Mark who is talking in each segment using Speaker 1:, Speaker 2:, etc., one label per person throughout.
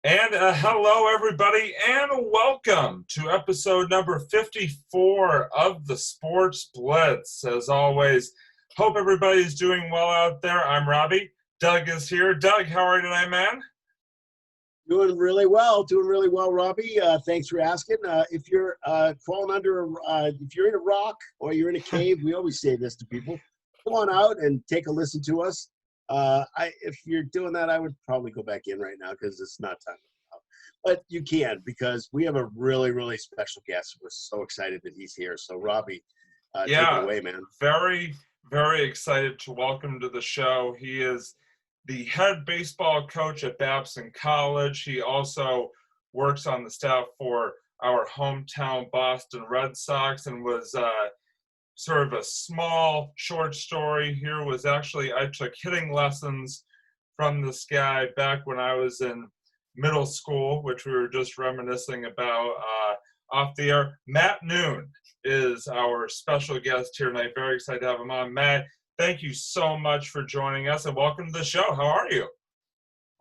Speaker 1: And hello, everybody, and welcome to episode number 54 of the Sports Blitz. As always, hope everybody's doing well out there. I'm Robbie. Doug is here. Doug, how are you tonight, man?
Speaker 2: Doing really well, Robbie. Thanks for asking. If you're crawling under, if you're in a rock or you're in a cave, we always say this to people, come on out and take a listen to us. If you're doing that, I would probably go back in right now because it's not time. But you can, because we have a really, really special guest. We're so excited that he's here. So, Robbie, take it
Speaker 1: Yeah,
Speaker 2: away, man.
Speaker 1: very, very excited to welcome to the show. He is the head baseball coach at Babson College. He also works on the staff for our hometown Boston Red Sox and was sort of a small short story here was actually I took hitting lessons from this guy back when I was in middle school, which we were just reminiscing about off the air. Matt Noone is our special guest here tonight. Very excited to have him on. Matt, thank you so much for joining us and welcome to the show. How are you?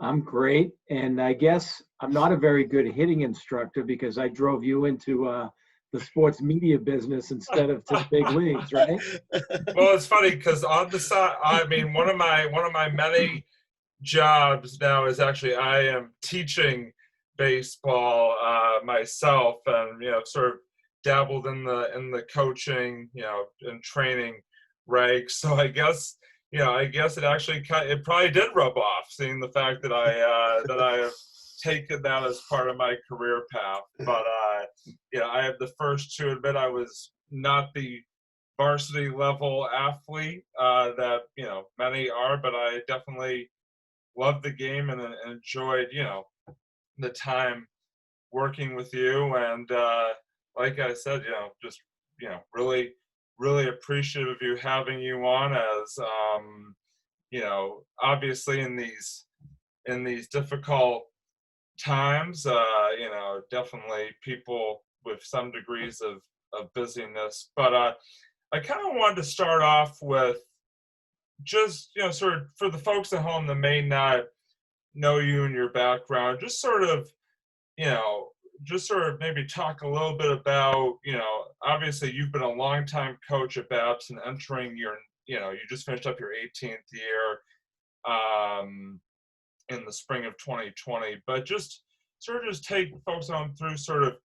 Speaker 3: I'm great. And I guess I'm not a very good hitting instructor because I drove you into the sports media business instead of to the big leagues, right?
Speaker 1: Well, it's funny because on the side, I mean, one of my many jobs now is actually I am teaching baseball myself, and sort of dabbled in the coaching, and training ranks. So I guess it probably did rub off, seeing the fact that I have taken that as part of my career path. But I have the first to admit I was not the varsity level athlete that many are, but I definitely loved the game and enjoyed the time working with you. And like I said, just really really appreciative of you having you on, as obviously in these difficult times, definitely people with some degrees of busyness. But I kind of wanted to start off with just sort of for the folks at home that may not know you and your background, just sort of maybe talk a little bit about, obviously you've been a longtime coach at Babson, entering you just finished up your 18th year in the spring of 2020, but just sort of just take folks on through sort of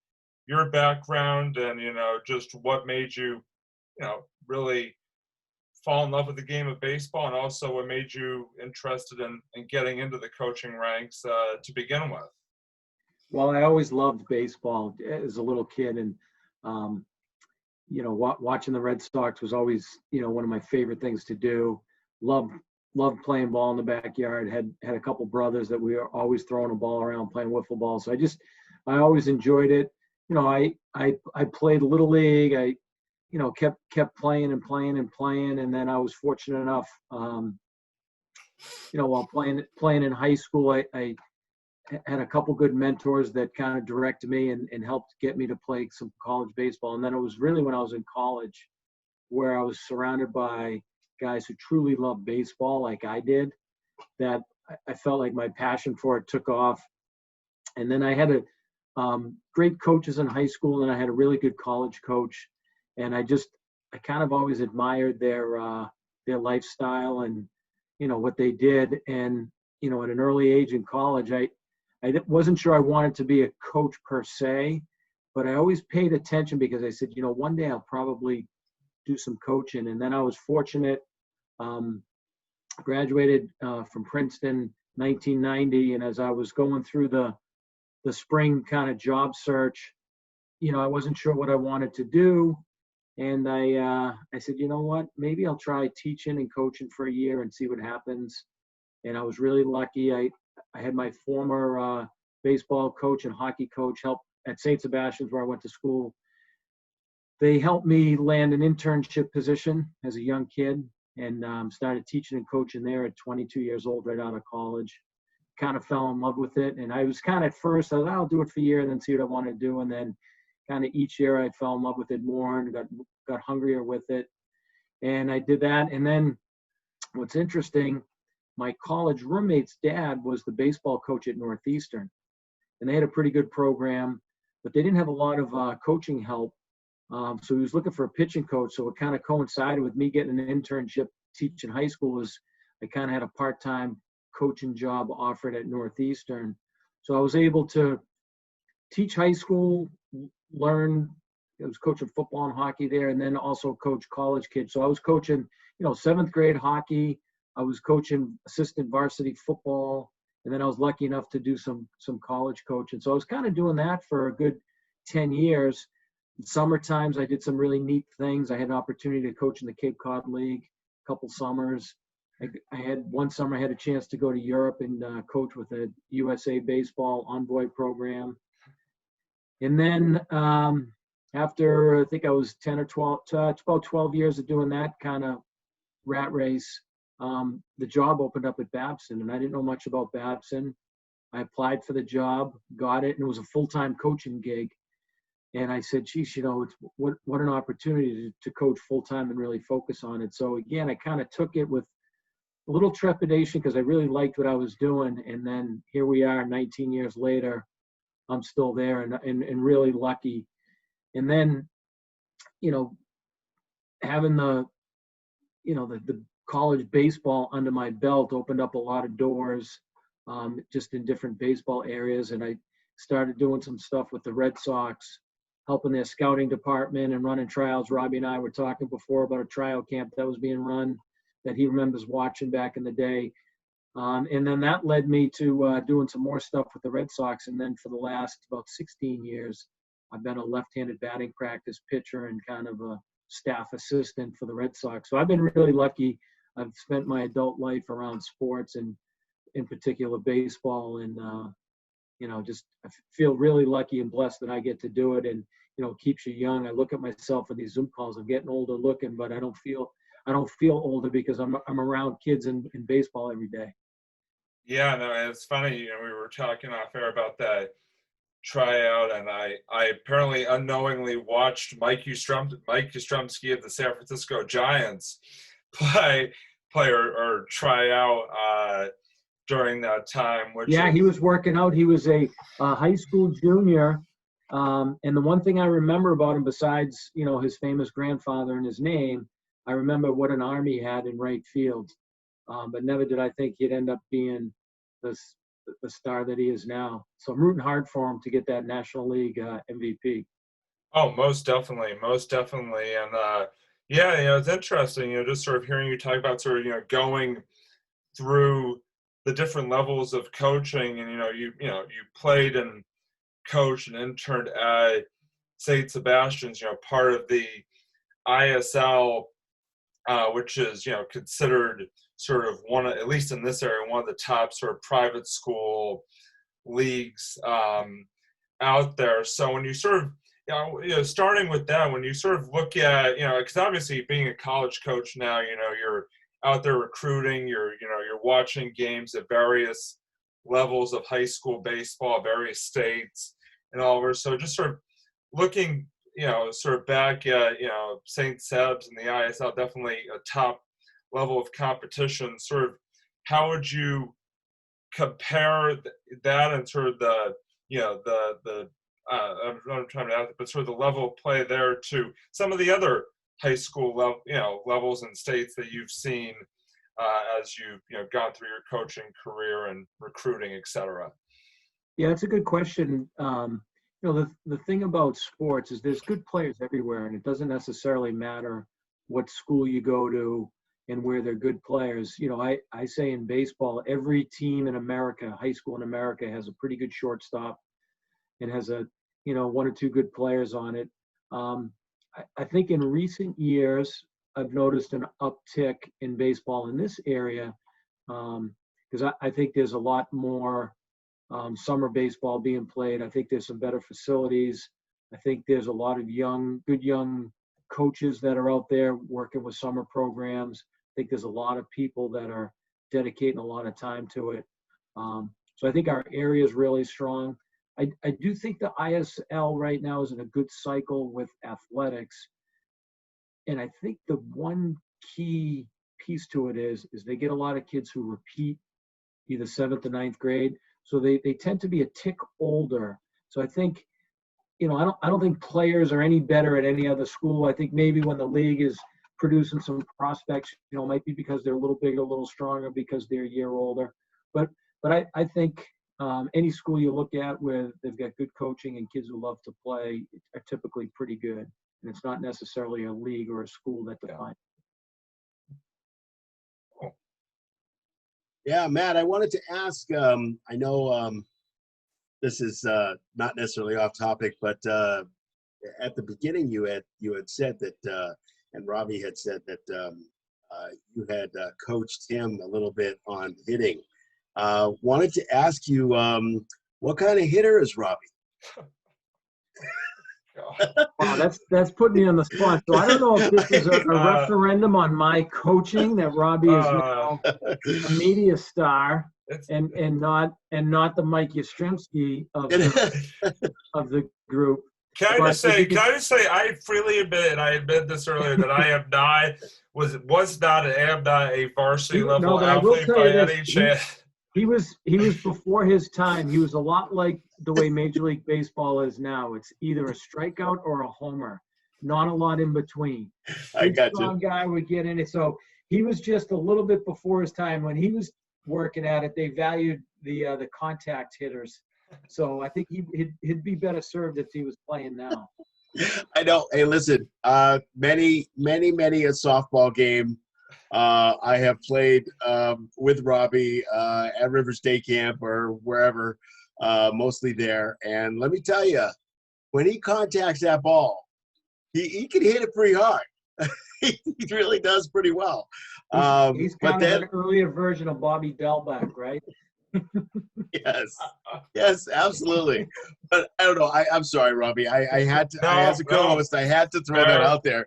Speaker 1: your background and, just what made you, really fall in love with the game of baseball, and also what made you interested in getting into the coaching ranks to begin with.
Speaker 3: Well, I always loved baseball as a little kid, and watching the Red Sox was always one of my favorite things to do. Loved playing ball in the backyard. Had a couple brothers that we were always throwing a ball around, playing wiffle ball. So I always enjoyed it. I played little league. I kept playing and playing and playing, and then I was fortunate enough, while playing in high school, I had a couple good mentors that kind of directed me and helped get me to play some college baseball. And then it was really when I was in college where I was surrounded by guys who truly loved baseball like I did, that I felt like my passion for it took off. And then I had great coaches in high school, and I had a really good college coach. And I kind of always admired their lifestyle and, what they did. And, at an early age in college, I wasn't sure I wanted to be a coach per se, but I always paid attention because I said, one day I'll probably do some coaching. And then I was fortunate, graduated from Princeton 1990. And as I was going through the spring kind of job search, I wasn't sure what I wanted to do. And I said, you know what, maybe I'll try teaching and coaching for a year and see what happens. And I was really lucky. I had my former baseball coach and hockey coach help at St. Sebastian's, where I went to school. They helped me land an internship position as a young kid, and started teaching and coaching there at 22 years old, right out of college. Kind of fell in love with it. And I was kind of at first, I thought, I'll do it for a year and then see what I want to do. And then kind of each year I fell in love with it more and got hungrier with it. And I did that. And then what's interesting, my college roommate's dad was the baseball coach at Northeastern. and they had a pretty good program, but they didn't have a lot of coaching help. So he was looking for a pitching coach. So it kind of coincided with me getting an internship teaching high school. I kind of had a part-time coaching job offered at Northeastern. So I was able to teach high school, learn. I was coaching football and hockey there, and then also coach college kids. So I was coaching, 7th grade hockey. I was coaching assistant varsity football, and then I was lucky enough to do some college coaching. So I was kind of doing that for a good 10 years. In summer times, I did some really neat things. I had an opportunity to coach in the Cape Cod League a couple summers. I had one summer I had a chance to go to Europe and coach with a USA Baseball Envoy program. And then after I think I was 10 or 12, about 12 years of doing that kind of rat race, the job opened up at Babson, and I didn't know much about Babson. I applied for the job, got it, and it was a full-time coaching gig. And I said, geez, it's what an opportunity to coach full-time and really focus on it. So again, I kind of took it with a little trepidation because I really liked what I was doing. And then here we are 19 years later, I'm still there and really lucky. And then, having the college baseball under my belt opened up a lot of doors, just in different baseball areas. And I started doing some stuff with the Red Sox, helping their scouting department and running trials. Robbie and I were talking before about a trial camp that was being run that he remembers watching back in the day. And then that led me to doing some more stuff with the Red Sox. And then for the last about 16 years, I've been a left-handed batting practice pitcher and kind of a staff assistant for the Red Sox. So I've been really lucky. I've spent my adult life around sports and in particular baseball. And, just I feel really lucky and blessed that I get to do it. And, it keeps you young. I look at myself in these Zoom calls. I'm getting older looking, but I don't feel older because I'm around kids in baseball every day.
Speaker 1: Yeah, no, it's funny. We were talking off air about that tryout, and I apparently unknowingly watched Mike Yastrzemski of the San Francisco Giants play or try out during that time.
Speaker 3: He was working out. He was a high school junior. And the one thing I remember about him, besides, his famous grandfather and his name, I remember what an arm he had in right field. But never did I think he'd end up being the star that he is now. So I'm rooting hard for him to get that National League MVP.
Speaker 1: Oh, most definitely. And it's interesting, just sort of hearing you talk about sort of, going through the different levels of coaching, and you played and coached and interned at St. Sebastian's, part of the ISL, which is considered sort of one, at least in this area, one of the top sort of private school leagues out there. So when you sort of starting with that, when you sort of look at because obviously being a college coach now, you're out there recruiting, you're watching games at various levels of high school baseball, various states and all over. So just sort of looking sort of back at St. Seb's and the ISL, definitely a top level of competition. Sort of how would you compare that and sort of the I'm trying to add, but sort of the level of play there to some of the other high school levels and states that you've seen as you've gone through your coaching career and recruiting, etc.
Speaker 3: Yeah, it's a good question. The thing about sports is there's good players everywhere, and it doesn't necessarily matter what school you go to and where they're good players. I say in baseball, every team in America, high school in America, has a pretty good shortstop and has one or two good players on it. I think in recent years, I've noticed an uptick in baseball in this area because I think there's a lot more summer baseball being played. I think there's some better facilities. I think there's a lot of good young coaches that are out there working with summer programs. I think there's a lot of people that are dedicating a lot of time to it. So I think our area is really strong. I do think the ISL right now is in a good cycle with athletics. And I think the one key piece to it is they get a lot of kids who repeat either 7th or 9th grade. So they tend to be a tick older. So I think, I don't think players are any better at any other school. I think maybe when the league is producing some prospects, it might be because they're a little bigger, a little stronger, because they're a year older. But I think any school you look at where they've got good coaching and kids who love to play are typically pretty good. And it's not necessarily a league or a school that defines.
Speaker 2: Yeah, Matt, I wanted to ask, I know this is not necessarily off topic, but at the beginning you had said that, and Robbie had said that you had coached him a little bit on hitting. Wanted to ask you, what kind of hitter is Robbie?
Speaker 3: Wow, that's putting me on the spot. So I don't know if this is a referendum on my coaching, that Robbie is now a media star and not the Mike Yastrzemski of the group.
Speaker 1: Can I just say, I freely admit, and I admitted this earlier, that I am not, was not, and am not a varsity level athlete by any chance.
Speaker 3: He was before his time. He was a lot like the way Major League Baseball is now. It's either a strikeout or a homer, not a lot in between.
Speaker 2: I got you.
Speaker 3: Strong guy would get in it. So he was just a little bit before his time. When he was working at it, they valued the contact hitters. So I think he'd be better served if he was playing now.
Speaker 2: I know. Hey, listen, many a softball game I have played with Robbie at Rivers Day Camp or wherever, mostly there. And let me tell you, when he contacts that ball, he can hit it pretty hard. He really does pretty well.
Speaker 3: He's kind of an earlier version of Bobby Delback, right?
Speaker 2: Yes, absolutely. But I don't know. I'm sorry, Robbie. I had to, as a co-host, I had to throw that out there.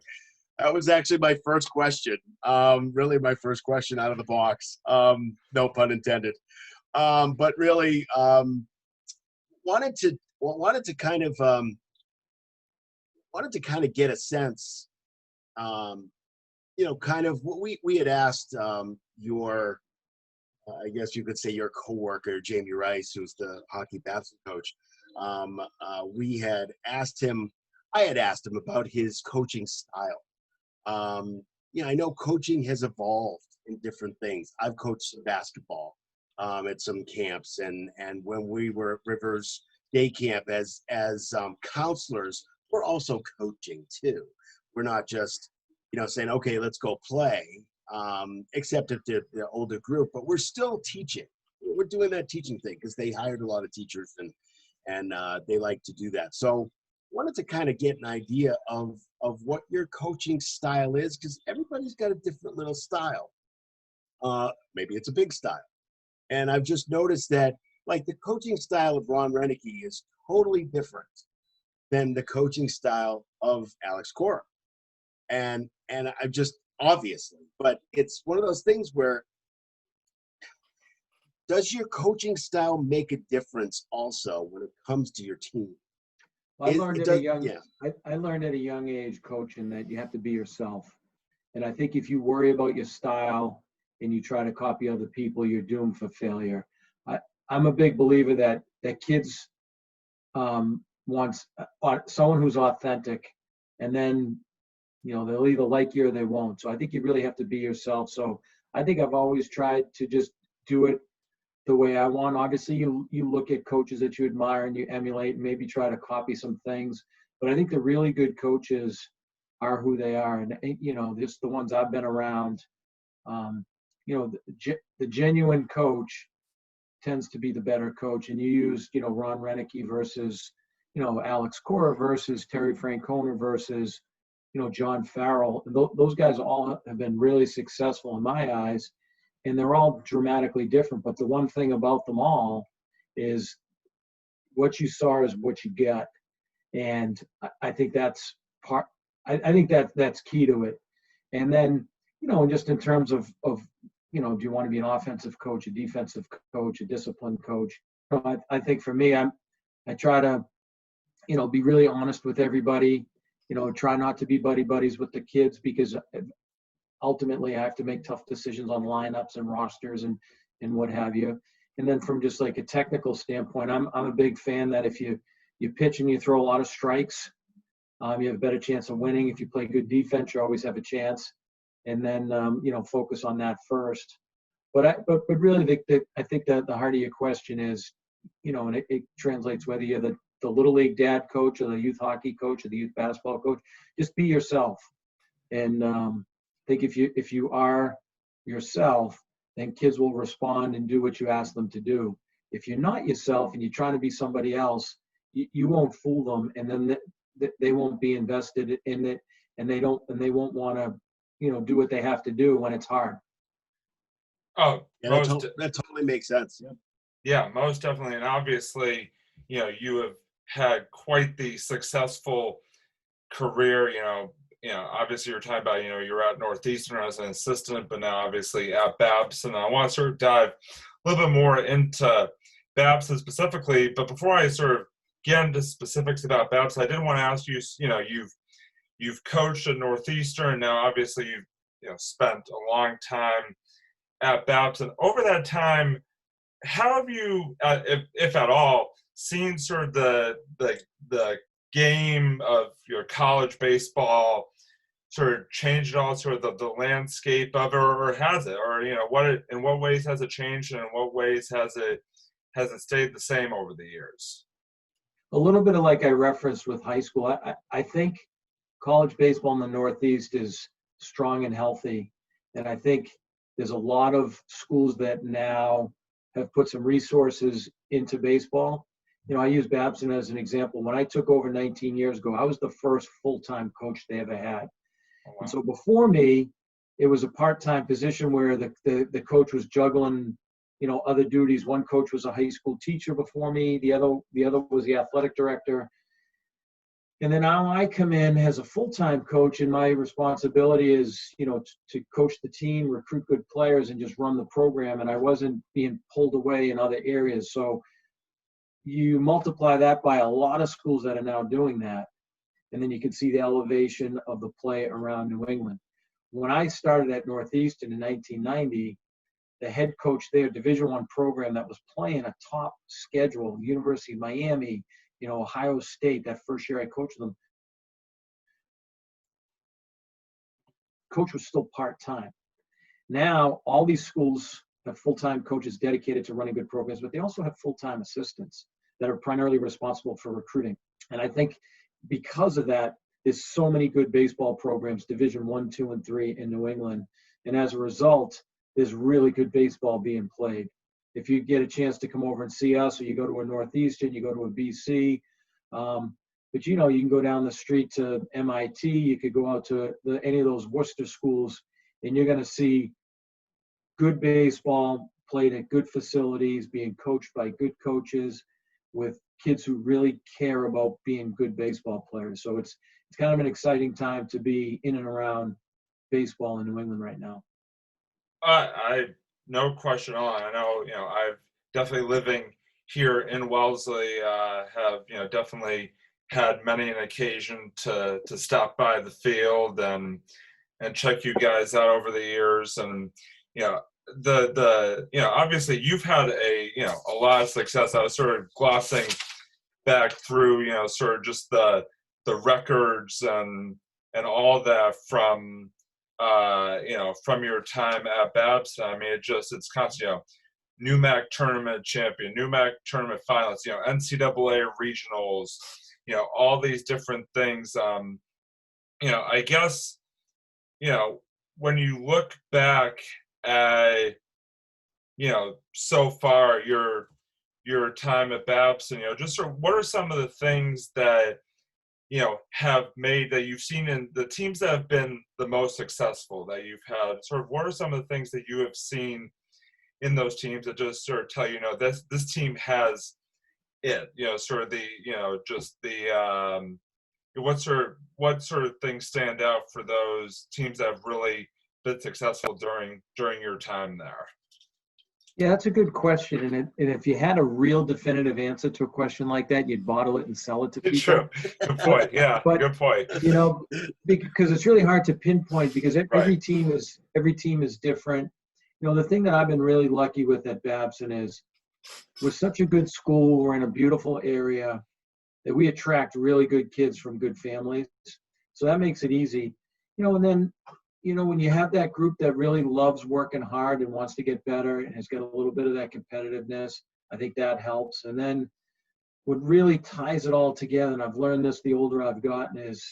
Speaker 2: That was actually my first question. Really my first question out of the box. No pun intended. But really wanted to kind of get a sense, kind of what we had asked your, I guess you could say your coworker, Jamie Rice, who's the hockey Babson coach. I had asked him about his coaching style. I know coaching has evolved in different things. I've coached some basketball at some camps, and when we were at Rivers Day Camp as counselors, we're also coaching too. We're not just saying, okay, let's go play, except if they're the older group, but we're still teaching. We're doing that teaching thing because they hired a lot of teachers and they like to do that. So wanted to kind of get an idea of what your coaching style is, because everybody's got a different little style. Maybe it's a big style. And I've just noticed that, like, the coaching style of Ron Renicky is totally different than the coaching style of Alex Cora. And I'm just, obviously, but it's one of those things where, does your coaching style make a difference also when it comes to your team?
Speaker 3: I learned at a young age, coaching, that you have to be yourself. And I think if you worry about your style and you try to copy other people, you're doomed for failure. I'm a big believer that kids want someone who's authentic, and then they'll either like you or they won't. So I think you really have to be yourself. So I think I've always tried to just do it the way I want. Obviously, you look at coaches that you admire and you emulate and maybe try to copy some things. But I think the really good coaches are who they are. And, just the ones I've been around, the genuine coach tends to be the better coach. And you use, Ron Renicky versus, Alex Cora versus Terry Francona versus, John Farrell. Those guys all have been really successful in my eyes. And they're all dramatically different, but the one thing about them all is what you saw is what you get, and I think that's part. I think that's key to it. And then just in terms of do you want to be an offensive coach, a defensive coach, a disciplined coach? I think for me, I try to be really honest with everybody. Try not to be buddies with the kids, because ultimately I have to make tough decisions on lineups and rosters and what have you. And then from just like a technical standpoint, I'm a big fan that if you pitch and you throw a lot of strikes, you have a better chance of winning. If you play good defense, you always have a chance. And then, focus on that first. But really, I think that the heart of your question is, and it translates whether you're the Little League dad coach or the youth hockey coach or the youth basketball coach, just be yourself. And I think if you are yourself, then kids will respond and do what you ask them to do. If you're not yourself and you're trying to be somebody else, you won't fool them, and then they won't be invested in it, and they won't want to, do what they have to do when it's hard.
Speaker 1: Oh,
Speaker 2: Yeah, that totally makes sense. Yeah.
Speaker 1: Yeah, most definitely. And obviously, you have had quite the successful career. Obviously you're talking about, you're at Northeastern as an assistant, but now obviously at Babson. I want to sort of dive a little bit more into Babson specifically. But before I sort of get into specifics about Babson, I did want to ask you, you've coached at Northeastern. Now, obviously you've spent a long time at Babson. Over that time, how have you, if at all, seen sort of the game of your college baseball sort of changed at all, sort of the landscape of it, or has it, or in what ways has it changed, and in what ways has it stayed the same over the years?
Speaker 3: A little bit of like I referenced with high school. I think college baseball in the Northeast is strong and healthy, and I think there's a lot of schools that now have put some resources into baseball. I use Babson as an example. When I took over 19 years ago, I was the first full-time coach they ever had.
Speaker 1: Oh, wow.
Speaker 3: And so before me, it was a part-time position where the coach was juggling, other duties. One coach was a high school teacher before me. The other was the athletic director. And then now I come in as a full-time coach, and my responsibility is, to coach the team, recruit good players, and just run the program. And I wasn't being pulled away in other areas. So you multiply that by a lot of schools that are now doing that, and then you can see the elevation of the play around New England. When I started at Northeastern in 1990, the head coach there, Division I program that was playing a top schedule, University of Miami, Ohio State, that first year I coached them, coach was still part-time. Now, all these schools have full-time coaches dedicated to running good programs, but they also have full-time assistants that are primarily responsible for recruiting. And I think because of that, there's so many good baseball programs, Division I, II, and III in New England. And as a result, there's really good baseball being played. If you get a chance to come over and see us, or you go to a Northeastern, you go to a BC, but you can go down the street to MIT, you could go out to any of those Worcester schools, and you're going to see good baseball played at good facilities, being coached by good coaches with kids who really care about being good baseball players. So it's kind of an exciting time to be in and around baseball in New England right now.
Speaker 1: I no question at all. I know, I've definitely living here in Wellesley, have, definitely had many an occasion to stop by the field and check you guys out over the years. And, obviously you've had a lot of success. I was sort of glossing back through, sort of just the records and all that from your time at Babson. I mean, it's constant, NUMAC tournament champion, NUMAC tournament finalists, NCAA regionals, all these different things. I guess, when you look back at, so far your time at Babson, just sort of what are some of the things that, have made that you've seen in the teams that have been the most successful that you've had? Sort of what are some of the things that you have seen in those teams that just sort of tell you, this team has it, sort of the, just the, what sort of things stand out for those teams that have really been successful during your time there?
Speaker 3: Yeah, that's a good question. And if you had a real definitive answer to a question like that, you'd bottle it and sell it to people.
Speaker 1: True. Good point. Yeah,
Speaker 3: but,
Speaker 1: good point.
Speaker 3: Because it's really hard to pinpoint, because every
Speaker 1: Right.
Speaker 3: team is different. The thing that I've been really lucky with at Babson is we're such a good school. We're in a beautiful area that we attract really good kids from good families. So that makes it easy, and then, when you have that group that really loves working hard and wants to get better and has got a little bit of that competitiveness, I think that helps. And then what really ties it all together, and I've learned this the older I've gotten, is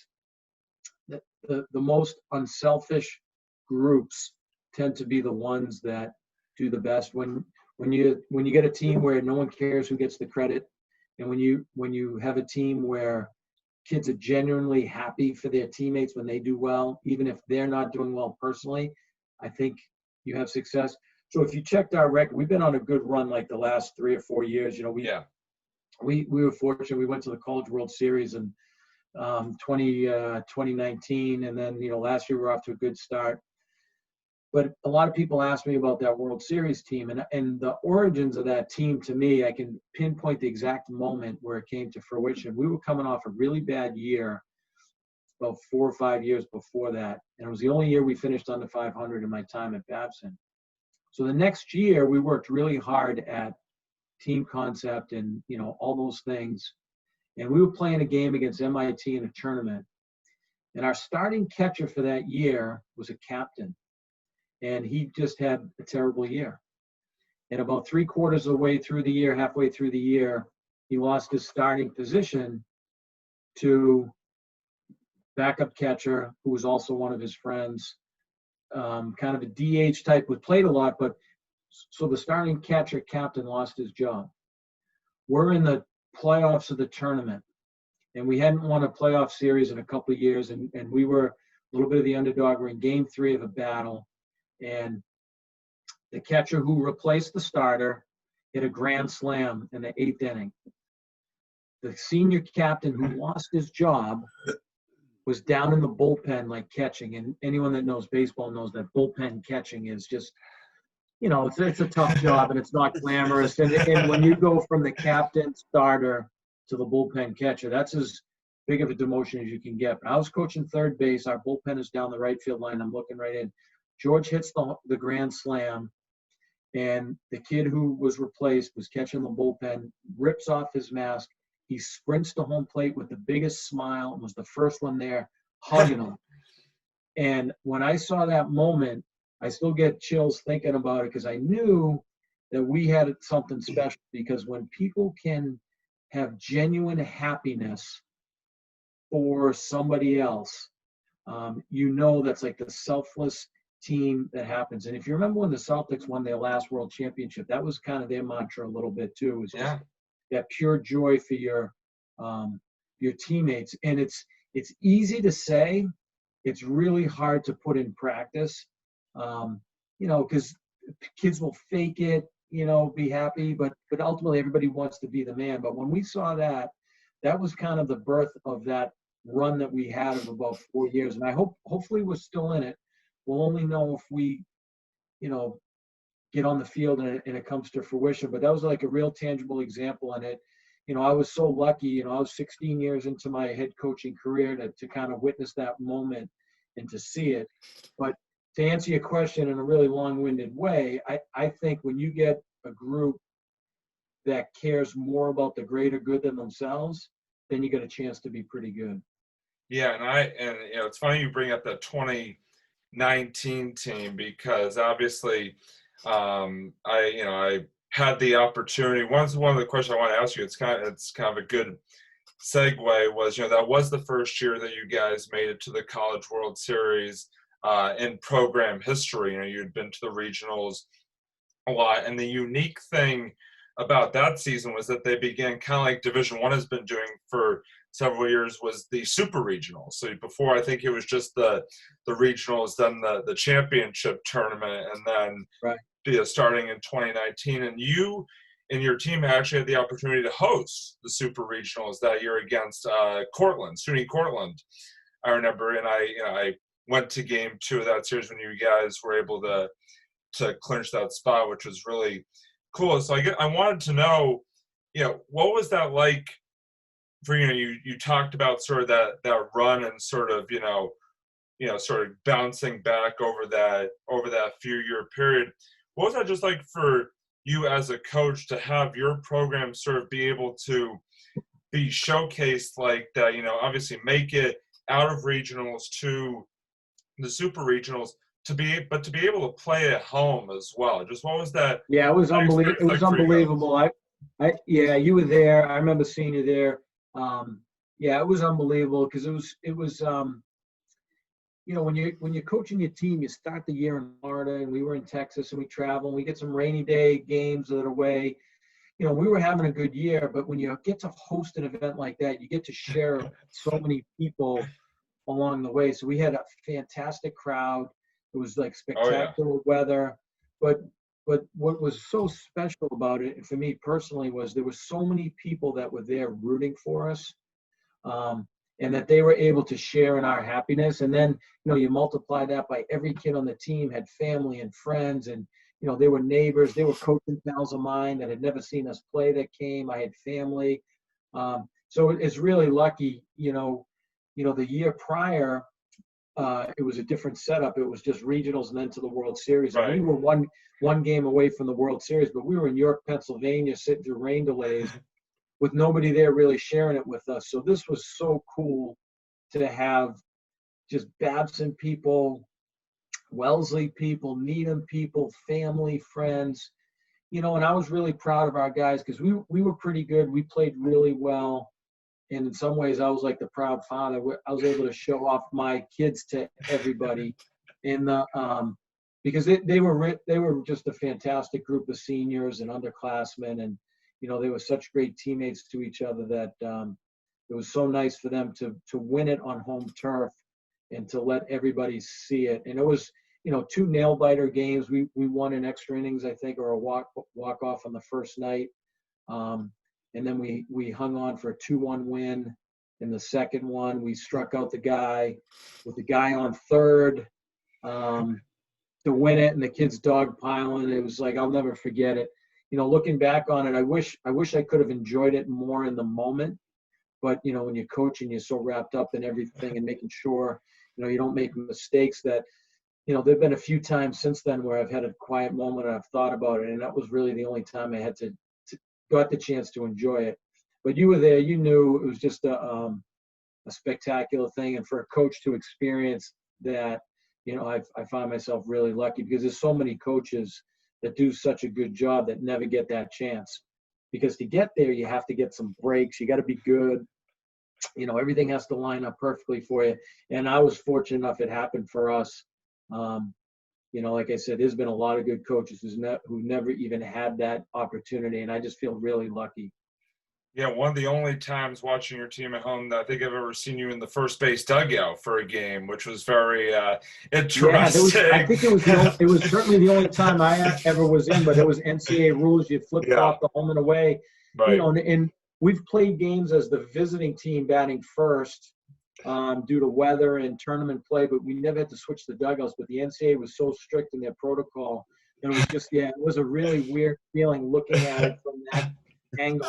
Speaker 3: that the most unselfish groups tend to be the ones that do the best. When you get a team where no one cares who gets the credit, and when you have a team where kids are genuinely happy for their teammates when they do well, even if they're not doing well personally, I think you have success. So if you checked our record, we've been on a good run like the last 3 or 4 years. We were fortunate. We went to the College World Series in 2019, and then last year we were off to a good start. But a lot of people ask me about that World Series team, and the origins of that team, to me, I can pinpoint the exact moment where it came to fruition. We were coming off a really bad year about 4 or 5 years before that, and it was the only year we finished under 500 in my time at Babson. So the next year, we worked really hard at team concept and all those things, and we were playing a game against MIT in a tournament, and our starting catcher for that year was a captain. And he just had a terrible year. And about 3/4 of the way through the year, halfway through the year, he lost his starting position to backup catcher, who was also one of his friends, kind of a DH type, who played a lot, but so the starting catcher captain lost his job. We're in the playoffs of the tournament, and we hadn't won a playoff series in a couple of years, and we were a little bit of the underdog. We're in game 3 of a battle. And the catcher who replaced the starter hit a grand slam in the 8th inning. The senior captain who lost his job was down in the bullpen, like catching. And anyone that knows baseball knows that bullpen catching is just, it's a tough job, and it's not glamorous. And when you go from the captain starter to the bullpen catcher, that's as big of a demotion as you can get. But I was coaching third base. Our bullpen is down the right field line. I'm looking right in. George hits the grand slam, and the kid who was replaced was catching the bullpen, rips off his mask. He sprints to home plate with the biggest smile and was the first one there, hugging him. And when I saw that moment, I still get chills thinking about it, because I knew that we had something special. Because when people can have genuine happiness for somebody else, that's like the selfless team that happens. And if you remember when the Celtics won their last world championship, that was kind of their mantra a little bit too. It was just that pure joy for your teammates. And it's easy to say, it's really hard to put in practice, because kids will fake it, be happy, but ultimately everybody wants to be the man. But when we saw that was kind of the birth of that run that we had of about 4 years. And I hopefully we're still in it. We'll only know if we, get on the field and it comes to fruition. But that was like a real tangible example. And I was so lucky, I was 16 years into my head coaching career to kind of witness that moment and to see it. But to answer your question in a really long-winded way, I think when you get a group that cares more about the greater good than themselves, then you get a chance to be pretty good.
Speaker 1: Yeah, and it's funny you bring up the 2019 team, because obviously I had the opportunity. One of the questions I want to ask you, it's kind of a good segue, was that was the first year that you guys made it to the College World Series in program history. You'd been to the regionals a lot, and the unique thing about that season was that they began kind of like Division I has been doing for several years, was the super regionals. So before, I think it was just the regionals, then the championship tournament, and then starting in 2019. And you and your team actually had the opportunity to host the super regionals that year against SUNY Cortland, I remember. And I went to game 2 of that series when you guys were able to clinch that spot, which was really cool. So I wanted to know, what was that like for you talked about sort of that run and sort of sort of bouncing back over that few year period. What was that just like for you as a coach to have your program sort of be able to be showcased like that, obviously make it out of regionals to the super regionals, to be able to play at home as well. Just what was that?
Speaker 3: Yeah, it was unbelievable. It was
Speaker 1: like
Speaker 3: unbelievable. Yeah, you were there. I remember seeing you there. Yeah, it was unbelievable because it was when you're coaching your team, you start the year in Florida, and we were in Texas, and we travel, and we get some rainy day games that are away. We were having a good year, but when you get to host an event like that, you get to share so many people along the way. So we had a fantastic crowd. It was like spectacular weather, but what was so special about it, for me personally, was there were so many people that were there rooting for us, and that they were able to share in our happiness. And then you multiply that by every kid on the team had family and friends, and they were neighbors, they were coaching pals of mine that had never seen us play that came. I had family, so it's really lucky. The year prior, it was a different setup. It was just regionals and then to the World Series.
Speaker 1: Right.
Speaker 3: And we were one game away from the World Series, but we were in York, Pennsylvania, sitting through rain delays with nobody there really sharing it with us. So this was so cool to have just Babson people, Wellesley people, Needham people, family, friends, and I was really proud of our guys because we were pretty good. We played really well. And in some ways, I was like the proud father. I was able to show off my kids to everybody, and because they were just a fantastic group of seniors and underclassmen, and they were such great teammates to each other that it was so nice for them to win it on home turf and to let everybody see it. And it was 2 nail biter games. We won in extra innings, I think, or a walk off on the first night. And then we hung on for a 2-1 win. In the second one, we struck out the guy with the guy on third to win it, and the kids dogpiling. It was like, I'll never forget it. Looking back on it, I wish I could have enjoyed it more in the moment. But when you're coaching, you're so wrapped up in everything and making sure you don't make mistakes. That there've been a few times since then where I've had a quiet moment and I've thought about it, and that was really the only time I had to got the chance to enjoy it. But you were there, you knew it was just a spectacular thing. And for a coach to experience that, I find myself really lucky because there's so many coaches that do such a good job that never get that chance. Because to get there, you have to get some breaks. You got to be good. Everything has to line up perfectly for you. And I was fortunate enough it happened for us. Like I said, there's been a lot of good coaches who never even had that opportunity, and I just feel really lucky.
Speaker 1: Yeah, one of the only times watching your team at home that I think I've ever seen you in the first base dugout for a game, which was very interesting.
Speaker 3: Yeah, I think it was certainly the only time I ever was in, but it was NCAA rules. You flip-flop the home and away.
Speaker 1: Right.
Speaker 3: And we've played games as the visiting team batting first, due to weather and tournament play, but we never had to switch the dugouts. But the NCAA was so strict in their protocol, and it was just it was a really weird feeling looking at it from that angle.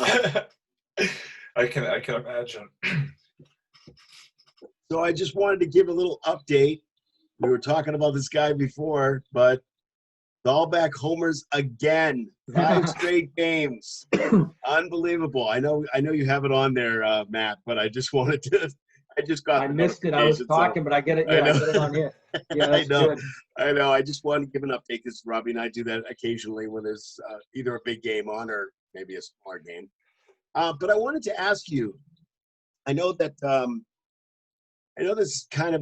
Speaker 1: I can imagine.
Speaker 2: So I just wanted to give a little update. We were talking about this guy before, but Dahlback homers again. 5 straight games. Unbelievable. I know you have it on there, Matt, but I just wanted to. I
Speaker 3: missed it. I was talking, but I get it. Yeah, I get it on here. Yeah, that's good.
Speaker 2: I know. I just wanted to give an update because Robbie and I do that occasionally when there's either a big game on or maybe a smaller game. But I wanted to ask you. I know that this is kind of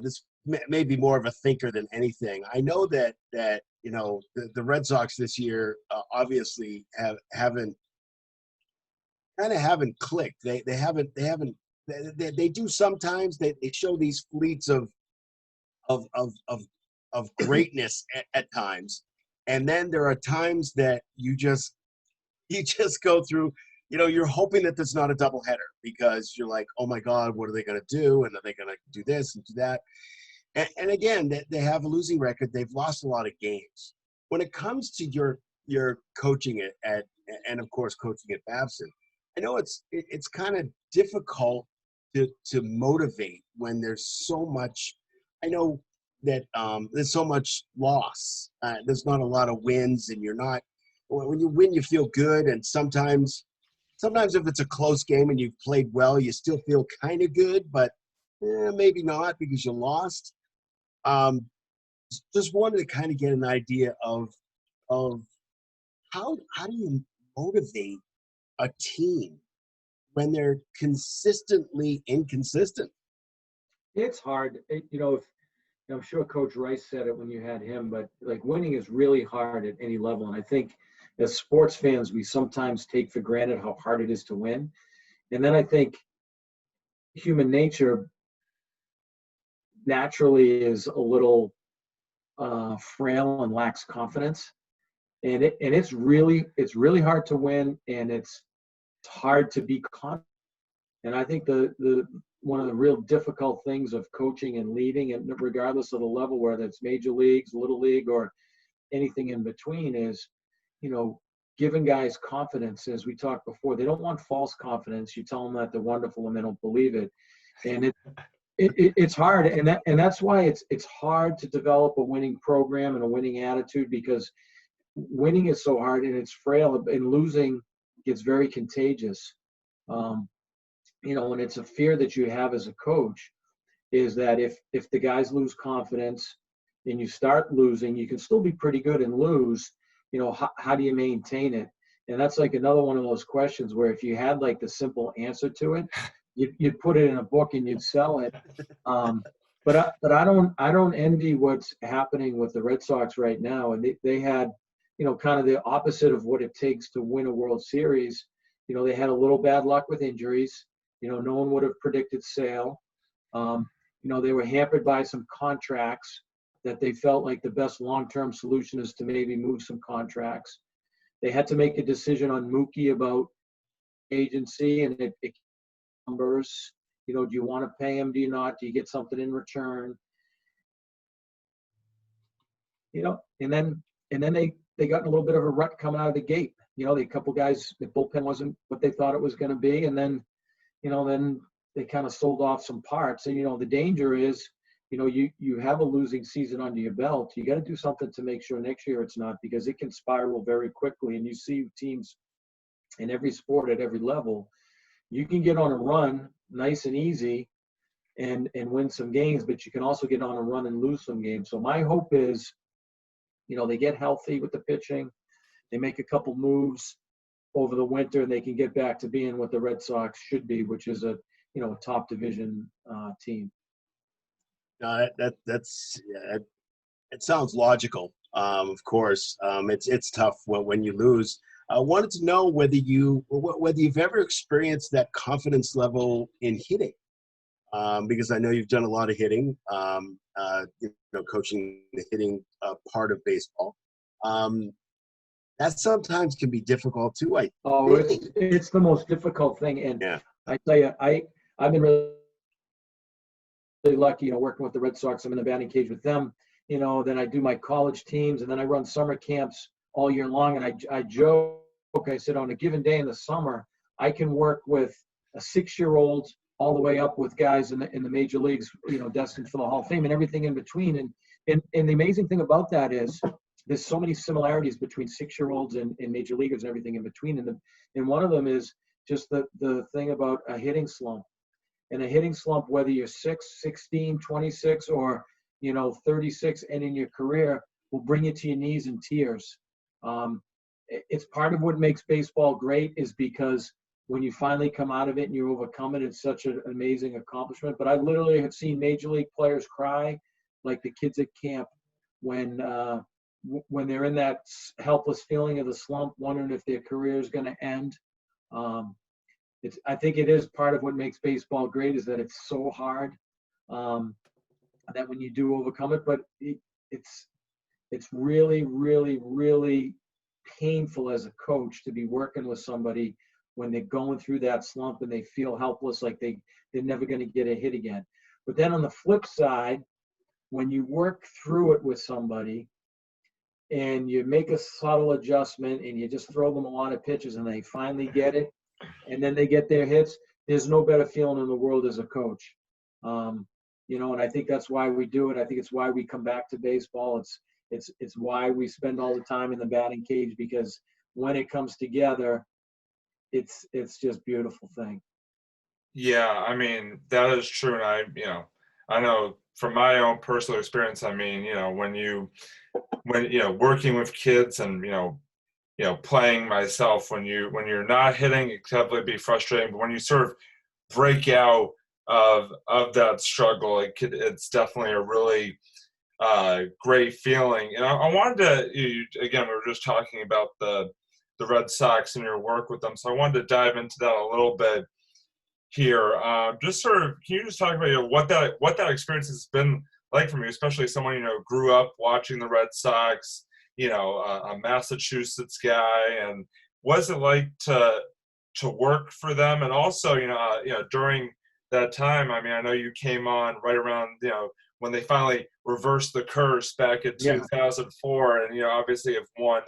Speaker 2: this may be more of a thinker than anything. I know that the Red Sox this year obviously haven't clicked. They do sometimes. They show these fleets of greatness at times, and then there are times that you just go through. You're hoping that there's not a doubleheader because you're like, oh my God, what are they going to do? And are they going to do this and do that? And again, they have a losing record. They've lost a lot of games. When it comes to your coaching and of course coaching at Babson, I know it's kind of difficult to motivate when there's so much. I know that there's so much loss. There's not a lot of wins, and you're not when you win, you feel good, and sometimes if it's a close game and you've played well, you still feel kind of good, but maybe not because you lost. Just wanted to kind of get an idea of how do you motivate a team when they're consistently inconsistent?
Speaker 3: It's hard. If I'm sure Coach Rice said it when you had him, but like winning is really hard at any level. And I think as sports fans, we sometimes take for granted how hard it is to win. And then I think human nature naturally is a little frail and lacks confidence. And it's really hard to win, and it's hard to be confident. And I think the one of the real difficult things of coaching and leading, and regardless of the level, whether it's major leagues, little league, or anything in between, is giving guys confidence. As we talked before, they don't want false confidence. You tell them that they're wonderful and they don't believe it, and it's hard. And that's why it's hard to develop a winning program and a winning attitude, because winning is so hard and it's frail, and losing gets very contagious. And it's a fear that you have as a coach, is that if the guys lose confidence and you start losing, you can still be pretty good and lose. How do you maintain it? And that's like another one of those questions where if you had like the simple answer to it, you'd put it in a book and you'd sell it. But I don't envy what's happening with the Red Sox right now. And they had, kind of the opposite of what it takes to win a World Series. They had a little bad luck with injuries. No one would have predicted Sale. They were hampered by some contracts that they felt like the best long-term solution is to maybe move some contracts. They had to make a decision on Mookie about agency, and it numbers. Do you want to pay him? Do you not? Do you get something in return? And then they got in a little bit of a rut coming out of the gate. A couple guys, the bullpen wasn't what they thought it was going to be, and then they kind of sold off some parts. And the danger is, you have a losing season under your belt. You got to do something to make sure next year it's not, because it can spiral very quickly. And you see teams in every sport at every level. You can get on a run nice and easy and win some games, but you can also get on a run and lose some games. So my hope is, they get healthy with the pitching, they make a couple moves over the winter, and they can get back to being what the Red Sox should be, which is a top division team.
Speaker 2: No, it sounds logical. Of course, it's tough when you lose. I wanted to know whether you've ever experienced that confidence level in hitting, because I know you've done a lot of hitting, coaching the hitting part of baseball. That sometimes can be difficult too.
Speaker 3: It's the most difficult thing, and
Speaker 2: yeah.
Speaker 3: I tell you, I've been really lucky, working with the Red Sox. I'm in the batting cage with them. Then I do my college teams, and then I run summer camps all year long. And I joke, I said, on a given day in the summer, I can work with a 6-year-old all the way up with guys in the major leagues, destined for the Hall of Fame, and everything in between. And the amazing thing about that is there's so many similarities between 6-year-olds and major leaguers and everything in between. And one of them is just the thing about a hitting slump. And a hitting slump, whether you're 6, 16, 26, or 36 and in your career, will bring you to your knees in tears. It's part of what makes baseball great, is because when you finally come out of it and you overcome it, it's such an amazing accomplishment. But I literally have seen major league players cry like the kids at camp when they're in that helpless feeling of the slump, wondering if their career is going to end. I think it is part of what makes baseball great, is that it's so hard, that when you do overcome it, but it's really, really, really painful as a coach to be working with somebody when they're going through that slump and they feel helpless, like they're never going to get a hit again. But then on the flip side, when you work through it with somebody and you make a subtle adjustment and you just throw them a lot of pitches and they finally get it, and then they get their hits, there's no better feeling in the world as a coach. And I think that's why we do it. I think it's why we come back to baseball. It's why we spend all the time in the batting cage, because when it comes together, it's just beautiful thing.
Speaker 1: Yeah, I mean, that is true. And I know from my own personal experience, I mean, when working with kids and, playing myself, when you're not hitting, it can definitely be frustrating. But when you sort of break out of that struggle, it's definitely a really great feeling. And I wanted again, we were just talking about the Red Sox and your work with them, so I wanted to dive into that a little bit here. Just sort of, can you just talk about what that experience has been like for me, especially someone grew up watching the Red Sox, a Massachusetts guy, and what is it like to work for them, and also during that time, I mean, I know you came on right around when they finally reversed the curse back in 2004, and obviously have won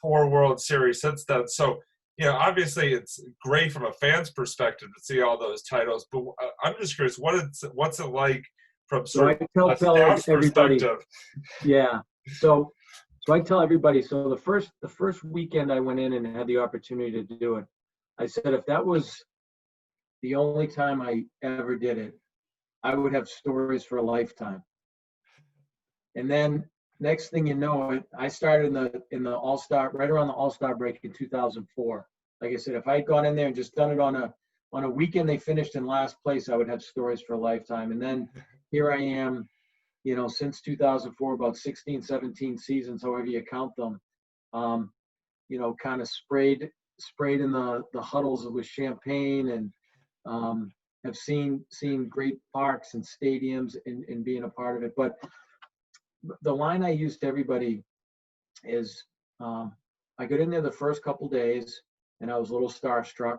Speaker 1: 4 World Series since then. So obviously it's great from a fan's perspective to see all those titles, but I'm just curious, what's it like from sort of a staff's perspective?
Speaker 3: Yeah. So I tell everybody, so the first weekend I went in and had the opportunity to do it, I said, if that was the only time I ever did it, I would have stories for a lifetime. And then next thing you know, I started in the All-Star, right around the All-Star break in 2004. Like I said, if I had gone in there and just done it on a weekend they finished in last place, I would have stories for a lifetime. And then here I am, since 2004, about 16, 17 seasons, however you count them, kind of sprayed in the huddles with champagne, and have seen great parks and stadiums and being a part of it. But the line I use to everybody is, I got in there the first couple days and I was a little starstruck,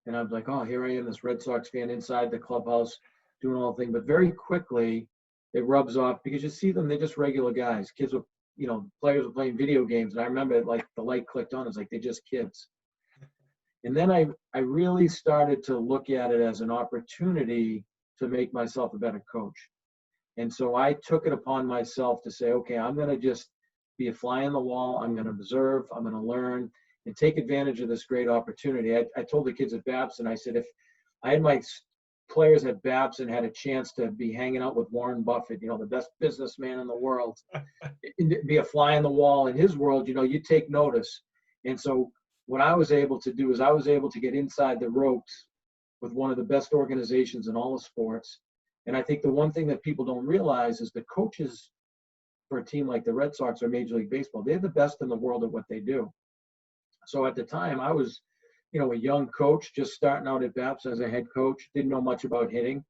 Speaker 3: and I was like, oh, here I am, this Red Sox fan inside the clubhouse doing all the thing. But very quickly it rubs off, because you see them, they're just regular guys. Kids were, players were playing video games, and I remember like the light clicked on. It's like, they're just kids. And then I really started to look at it as an opportunity to make myself a better coach. And so I took it upon myself to say, okay, I'm going to just be a fly on the wall. I'm going to observe. I'm going to learn and take advantage of this great opportunity. I told the kids at Babson, I said, if I had my players at Babson had a chance to be hanging out with Warren Buffett, the best businessman in the world, be a fly on the wall in his world, you take notice. And so what I was able to do is I was able to get inside the ropes with one of the best organizations in all of sports. And I think the one thing that people don't realize is the coaches for a team like the Red Sox or Major League Baseball, they're the best in the world at what they do. So at the time, I was, a young coach, just starting out at Babson as a head coach, didn't know much about hitting.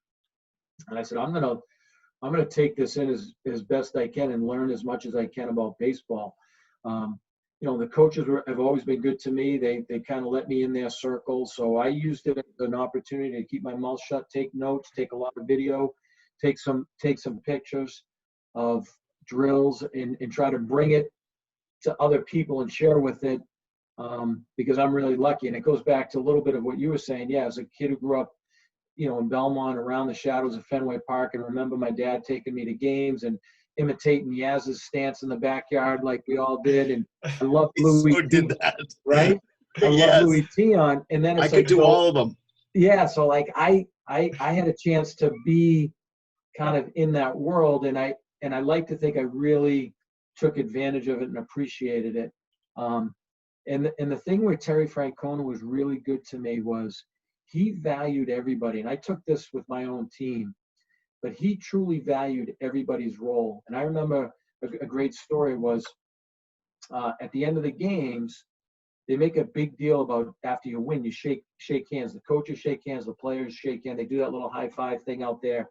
Speaker 3: And I said, I'm gonna take this in as best I can and learn as much as I can about baseball. The coaches have always been good to me. They kind of let me in their circle. So I used it as an opportunity to keep my mouth shut, take notes, take a lot of video, take some pictures of drills, and try to bring it to other people and share with it, because I'm really lucky. And it goes back to a little bit of what you were saying. Yeah, as a kid who grew up, in Belmont, around the shadows of Fenway Park, and remember my dad taking me to games and imitating Yaz's stance in the backyard like we all did. And I love Louis
Speaker 2: so did that.
Speaker 3: Right? I love Louis Tion. And then it's
Speaker 2: I could do all of them.
Speaker 3: Yeah. So like I had a chance to be kind of in that world, and I like to think I really took advantage of it and appreciated it. And the thing where Terry Francona was really good to me was he valued everybody. And I took this with my own team, but he truly valued everybody's role. And I remember a great story was, at the end of the games, they make a big deal about after you win, you shake hands. The coaches shake hands, the players shake hands. They do that little high five thing out there.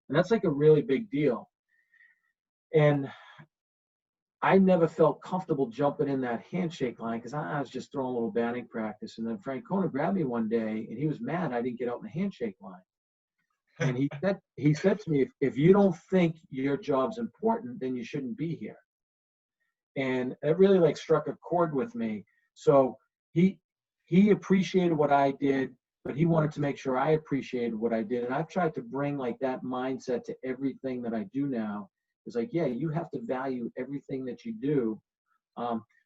Speaker 3: And that's like a really big deal. And I never felt comfortable jumping in that handshake line because I was just throwing a little batting practice. And then Francona grabbed me one day, and he was mad I didn't get out in the handshake line. And he said to me, if you don't think your job's important, then you shouldn't be here. And it really like struck a chord with me. So he appreciated what I did, but he wanted to make sure I appreciated what I did. And I've tried to bring like that mindset to everything that I do now. It's like, yeah, you have to value everything that you do.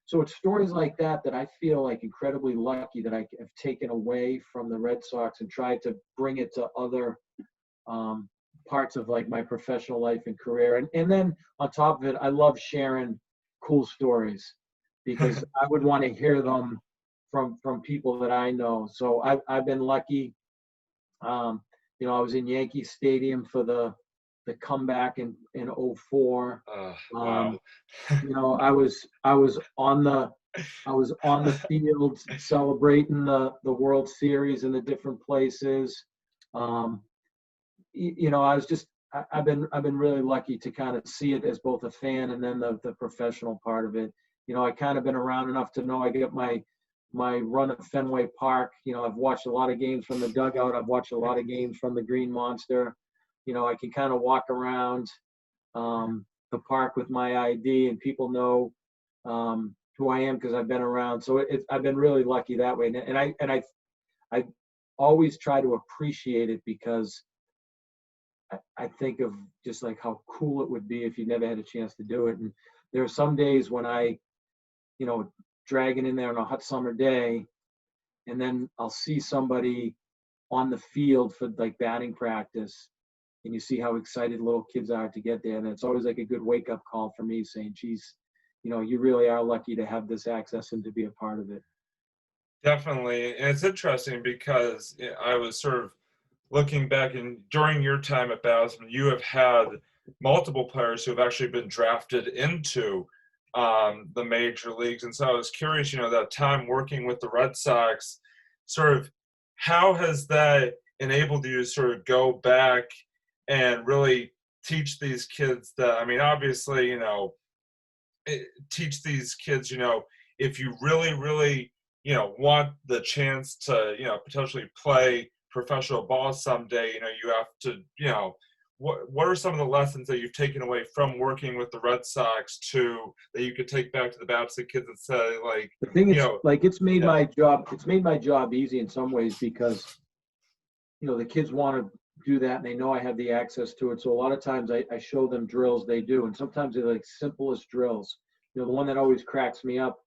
Speaker 3: So it's stories like that that I feel like incredibly lucky that I have taken away from the Red Sox and tried to bring it to other parts of like my professional life and career. And then on top of it, I love sharing cool stories because I would want to hear them from people that I know. So I've been lucky. You know, I was in Yankee Stadium for the comeback in '04.
Speaker 1: Wow.
Speaker 3: You know, I was on the field celebrating the World Series in the different places. You know, I've been really lucky to kind of see it as both a fan and then the professional part of it. You know, I kind of been around enough to know I get my run at Fenway Park. You know, I've watched a lot of games from the dugout. I've watched a lot of games from the Green Monster. You know, I can kind of walk around the park with my ID, and people know who I am because I've been around. So I've been really lucky that way. And I always try to appreciate it because I think of just like how cool it would be if you never had a chance to do it. And there are some days when you know, dragging in there on a hot summer day, and then I'll see somebody on the field for like batting practice, and you see how excited little kids are to get there. And it's always like a good wake up call for me saying, geez, you know, you really are lucky to have this access and to be a part of it.
Speaker 1: Definitely. And it's interesting because I was sort of looking back, and during your time at Babson, you have had multiple players who have actually been drafted into the major leagues. And so I was curious, you know, that time working with the Red Sox, sort of how has that enabled you to sort of go back and really teach these kids that, I mean, obviously, you know, teach these kids, you know, if you really, really, you know, want the chance to, you know, potentially play professional ball someday, you know, you have to, you know, what are some of the lessons that you've taken away from working with the Red Sox that you could take back to the Babson kids and say, like,
Speaker 3: The thing is,
Speaker 1: you know,
Speaker 3: like, it's made my job easy in some ways because, you know, the kids want to do that and they know I have the access to it. So a lot of times I show them drills they do, and sometimes they're like simplest drills. You know, the one that always cracks me up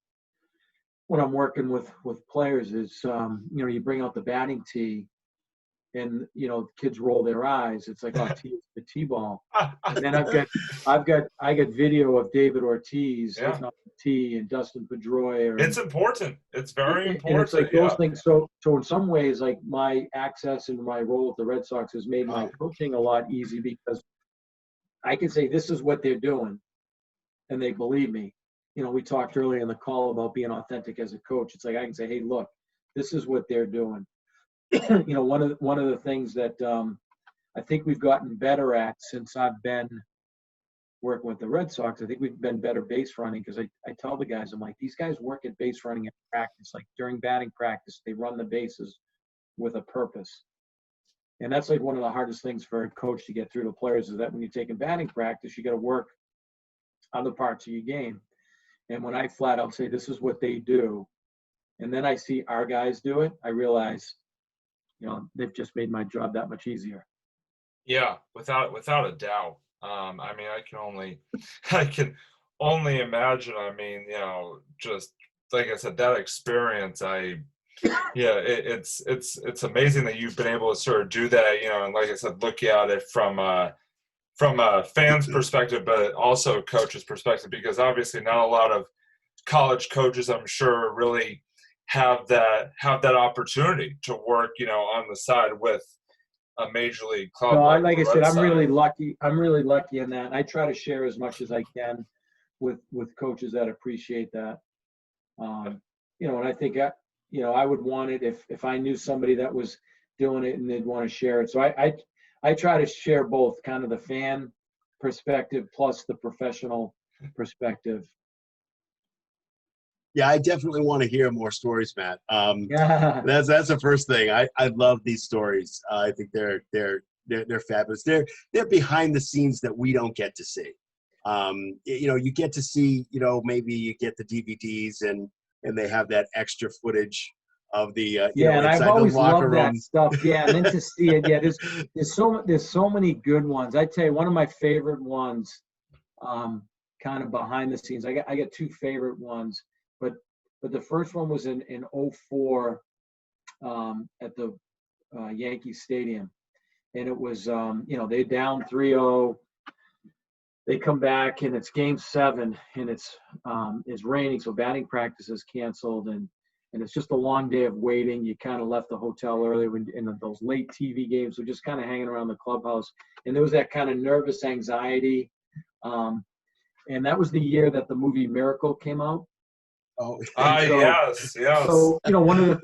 Speaker 3: when I'm working with players is, you know, you bring out the batting tee, and you know, kids roll their eyes. It's like, oh, the T-ball. And then I got video of David Ortiz
Speaker 1: yeah,
Speaker 3: hitting off the tee and Dustin Pedroia.
Speaker 1: it's important. It's very important.
Speaker 3: And it's like those things. So in some ways, like my access and my role with the Red Sox has made my coaching a lot easy because I can say this is what they're doing, and they believe me. You know, we talked earlier in the call about being authentic as a coach. It's like I can say, hey, look, this is what they're doing. You know, one of the things that I think we've gotten better at since I've been working with the Red Sox, I think we've been better base running because I tell the guys, I'm like, these guys work at base running in practice. Like during batting practice, they run the bases with a purpose. And that's like one of the hardest things for a coach to get through to players is that when you're taking batting practice, you got to work on the parts of your game. And when I flat out say, this is what they do, and then I see our guys do it, I realize, you know, they've just made my job that much easier.
Speaker 1: Yeah, without a doubt. I mean, I can only imagine. I mean, you know, just like I said, that experience. It's amazing that you've been able to sort of do that. You know, and like I said, look at it from a fan's perspective, but also a coach's perspective, because obviously not a lot of college coaches, I'm sure, really have that opportunity to work, you know, on the side with a major league club.
Speaker 3: No,
Speaker 1: like
Speaker 3: I said, I'm
Speaker 1: Sox.
Speaker 3: really lucky. I'm really lucky in that. I try to share as much as I can with coaches that appreciate that. You know, and I think, you know, I would want it if I knew somebody that was doing it and they'd want to share it. So I try to share both, kind of the fan perspective plus the professional perspective.
Speaker 2: Yeah, I definitely want to hear more stories, Matt.
Speaker 3: Yeah.
Speaker 2: That's the first thing. I love these stories. I think they're fabulous. They're behind the scenes that we don't get to see. You know, you get to see, you know, maybe you get the DVDs and they have that extra footage of the you know,
Speaker 3: and
Speaker 2: inside
Speaker 3: I've always
Speaker 2: the locker
Speaker 3: loved
Speaker 2: room.
Speaker 3: that stuff. Yeah, and then to see it, yeah, there's so many good ones. I tell you, one of my favorite ones, kind of behind the scenes. I got two favorite ones. but the first one was in '04 at the Yankee Stadium, and it was they're down 3-0. They come back and it's game 7 and it's raining, so batting practice is canceled, and it's just a long day of waiting. You kind of left the hotel early in those late TV games, so just kind of hanging around the clubhouse, and there was that kind of nervous anxiety. And that was the year that the movie Miracle came out.
Speaker 2: Oh,
Speaker 1: yes.
Speaker 3: So one of the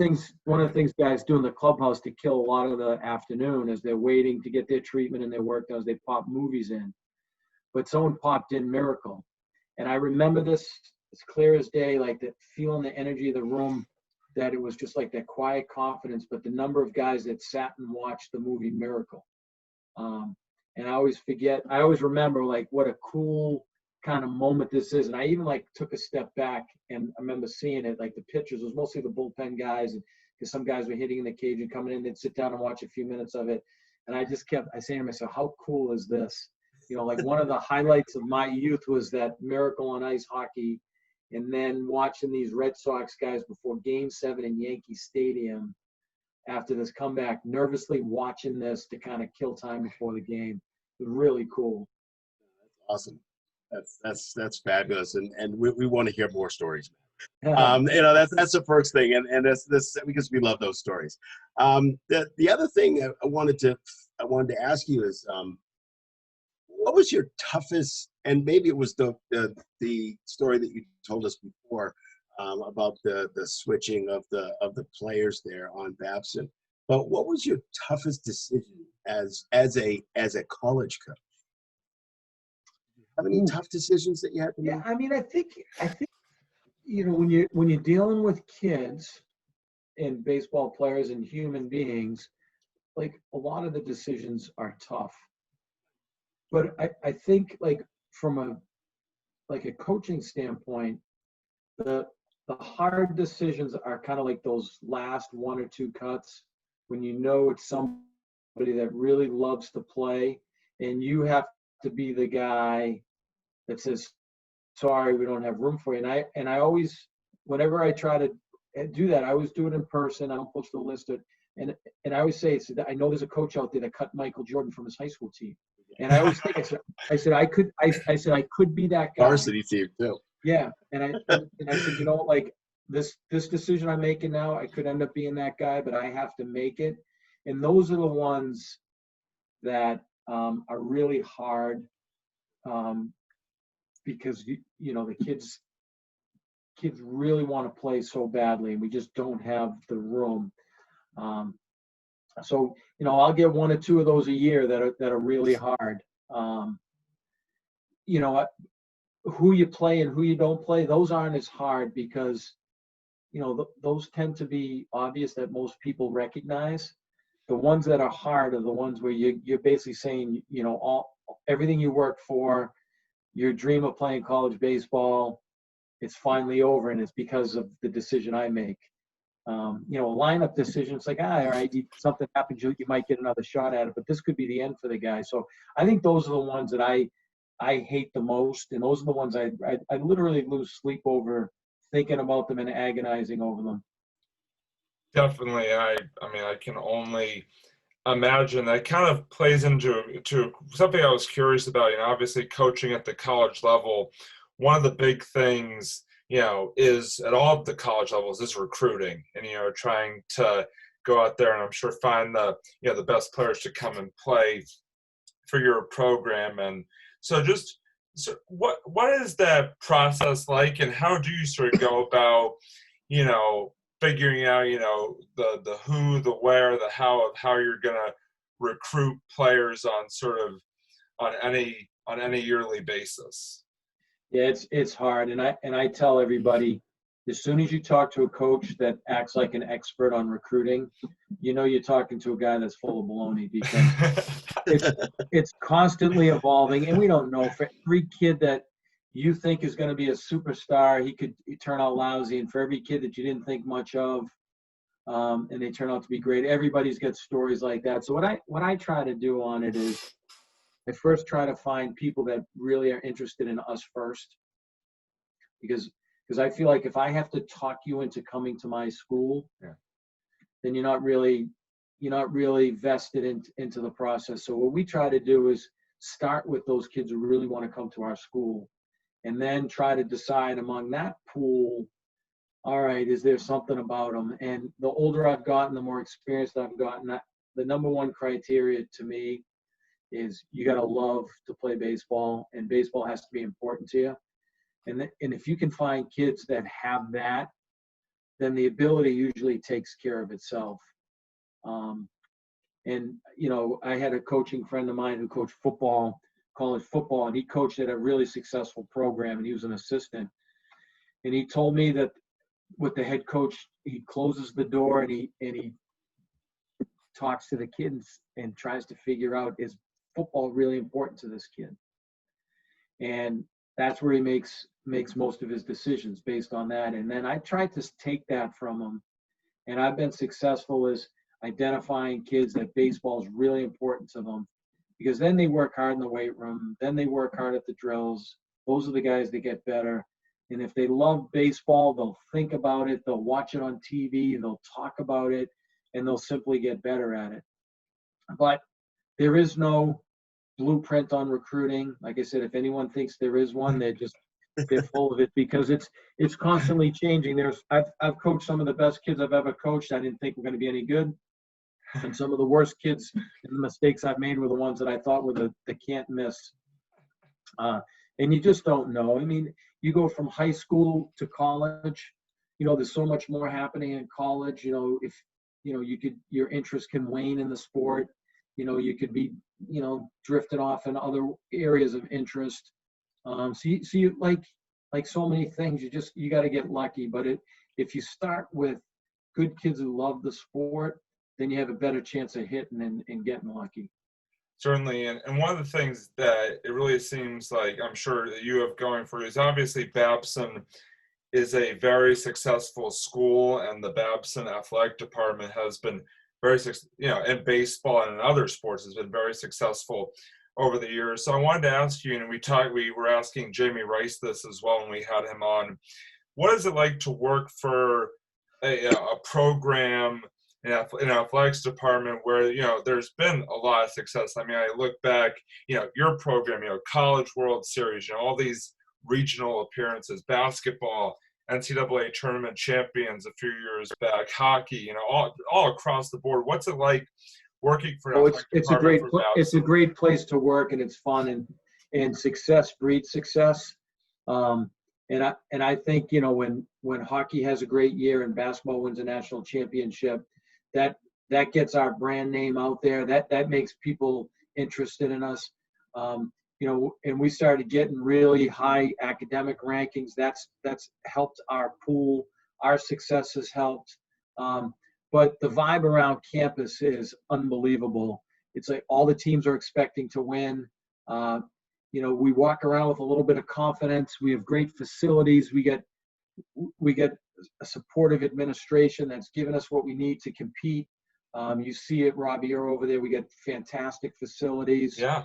Speaker 3: things guys do in the clubhouse to kill a lot of the afternoon as they're waiting to get their treatment and their work done is they pop movies in. But someone popped in Miracle, and I remember this as clear as day, like that, feeling the energy of the room, that it was just like that quiet confidence. But the number of guys that sat and watched the movie Miracle, and I always remember like what a cool kind of moment this is. And I even like took a step back, and I remember seeing it, like the pictures, it was mostly the bullpen guys, and because some guys were hitting in the cage and coming in, they'd sit down and watch a few minutes of it. And I saying to myself, how cool is this? Like one of the highlights of my youth was that Miracle on ice hockey, and then watching these Red Sox guys before game 7 in Yankee Stadium after this comeback, nervously watching this to kind of kill time before the game. It was really cool.
Speaker 2: awesome. That's fabulous, and we want to hear more stories.
Speaker 3: Yeah.
Speaker 2: That's the first thing, and that's because we love those stories. The other thing I wanted to ask you is, what was your toughest, and maybe it was the story that you told us before about the switching of the players there on Babson. But what was your toughest decision as a college coach? Have any tough decisions that you had to make?
Speaker 3: Yeah, I mean, I think when you're dealing with kids and baseball players and human beings, like a lot of the decisions are tough. But I think like from a coaching standpoint, the hard decisions are kind of like those last 1 or 2 cuts when it's somebody that really loves to play, and you have to be the guy that says, sorry, we don't have room for you. And I always, whenever I try to do that, I always do it in person. I don't post a list of it. And I always say, I know there's a coach out there that cut Michael Jordan from his high school team. And I always think, I said I could be that guy.
Speaker 2: Varsity team too.
Speaker 3: Yeah. And I said, like this decision I'm making now, I could end up being that guy, but I have to make it. And those are the ones that are really hard, because the kids really want to play so badly, and we just don't have the room. So I'll get 1 or 2 of those a year that are really hard. Who you play and who you don't play, those aren't as hard because those tend to be obvious that most people recognize. The ones that are hard are the ones where you're basically saying everything you work for, your dream of playing college baseball, it's finally over, and it's because of the decision I make. A lineup decision, it's like, all right, something happens, you might get another shot at it, but this could be the end for the guy. So I think those are the ones that I hate the most, and those are the ones I literally lose sleep over, thinking about them and agonizing over them.
Speaker 1: Definitely. I can only imagine that kind of plays into something I was curious about. Obviously coaching at the college level, one of the big things is at all the college levels is recruiting, and trying to go out there and I'm sure find the best players to come and play for your program. And so what is that process like, and how do you sort of go about figuring out the who, the where, the how of how you're gonna recruit players on any yearly basis?
Speaker 3: Yeah, it's hard, and I tell everybody, as soon as you talk to a coach that acts like an expert on recruiting, you're talking to a guy that's full of baloney, because it's constantly evolving, and we don't know. For every kid that you think is going to be a superstar, he could turn out lousy, and for every kid that you didn't think much of, and they turn out to be great. Everybody's got stories like that. So what I try to do on it is, I first try to find people that really are interested in us first, because Because I feel like if I have to talk you into coming to my school, then you're not really vested into the process. So what we try to do is start with those kids who really want to come to our school, and then try to decide among that pool, all right, is there something about them? And the older I've gotten, the more experienced I've gotten, the number one criteria to me is you got to love to play baseball, and baseball has to be important to you. And if you can find kids that have that, then the ability usually takes care of itself. And, you know, I had a coaching friend of mine who coached football, college football, and he coached at a really successful program, and he was an assistant. And he told me that with the head coach, he closes the door and he talks to the kids and tries to figure out, is football really important to this kid? And that's where he makes most of his decisions based on that. And then I tried to take that from him, and I've been successful as identifying kids that baseball is really important to them, because then they work hard in the weight room, then they work hard at the drills. Those are the guys that get better. And if they love baseball, they'll think about it, they'll watch it on TV, they'll talk about it, and they'll simply get better at it. But there is no blueprint on recruiting. Like I said, if anyone thinks there is one, they're full of it, because it's constantly changing. I've coached some of the best kids I've ever coached. I didn't think were going to be any good. And some of the worst kids and the mistakes I've made were the ones that I thought were the can't miss. And you just don't know. I mean, you go from high school to college, you know, there's so much more happening in college. You know, if, you know, your interest can wane in the sport, you know, you could be, you know, drifting off in other areas of interest. So you like so many things, you got to get lucky. But if you start with good kids who love the sport, then you have a better chance of hitting and getting lucky.
Speaker 1: Certainly, and one of the things that it really seems like I'm sure that you have going for you is obviously Babson is a very successful school, and the Babson athletic department has been very, you know, in baseball and in other sports has been very successful over the years. So I wanted to ask you, and we were asking Jamie Rice this as well when we had him on. What is it like to work for a program in athletics department where, you know, there's been a lot of success? I mean, I look back, you know, your program, you know, College World Series, you know, all these regional appearances, basketball, NCAA tournament champions a few years back, hockey, you know, all across the board. What's it like working for an athletic department?
Speaker 3: It's a great place to work, and it's fun, and success breeds success. And I think, you know, when hockey has a great year and basketball wins a national championship, that gets our brand name out there. That makes people interested in us. You know, and we started getting really high academic rankings. That's helped our pool. Our success has helped. But the vibe around campus is unbelievable. It's like all the teams are expecting to win. You know, we walk around with a little bit of confidence. We have great facilities. We get a supportive administration that's given us what we need to compete. You see it, Robbie, you're over there. We get fantastic facilities.
Speaker 1: Yeah.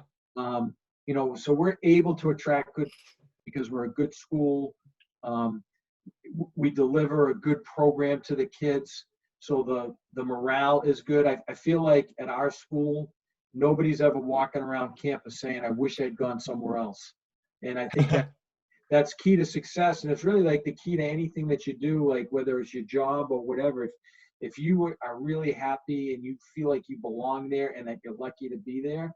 Speaker 3: You know, so we're able to attract good because we're a good school. We deliver a good program to the kids. So the morale is good. I feel like at our school, nobody's ever walking around campus saying, I wish I'd gone somewhere else. And I think that's key to success. And it's really like the key to anything that you do, like whether it's your job or whatever. If you are really happy and you feel like you belong there and that you're lucky to be there,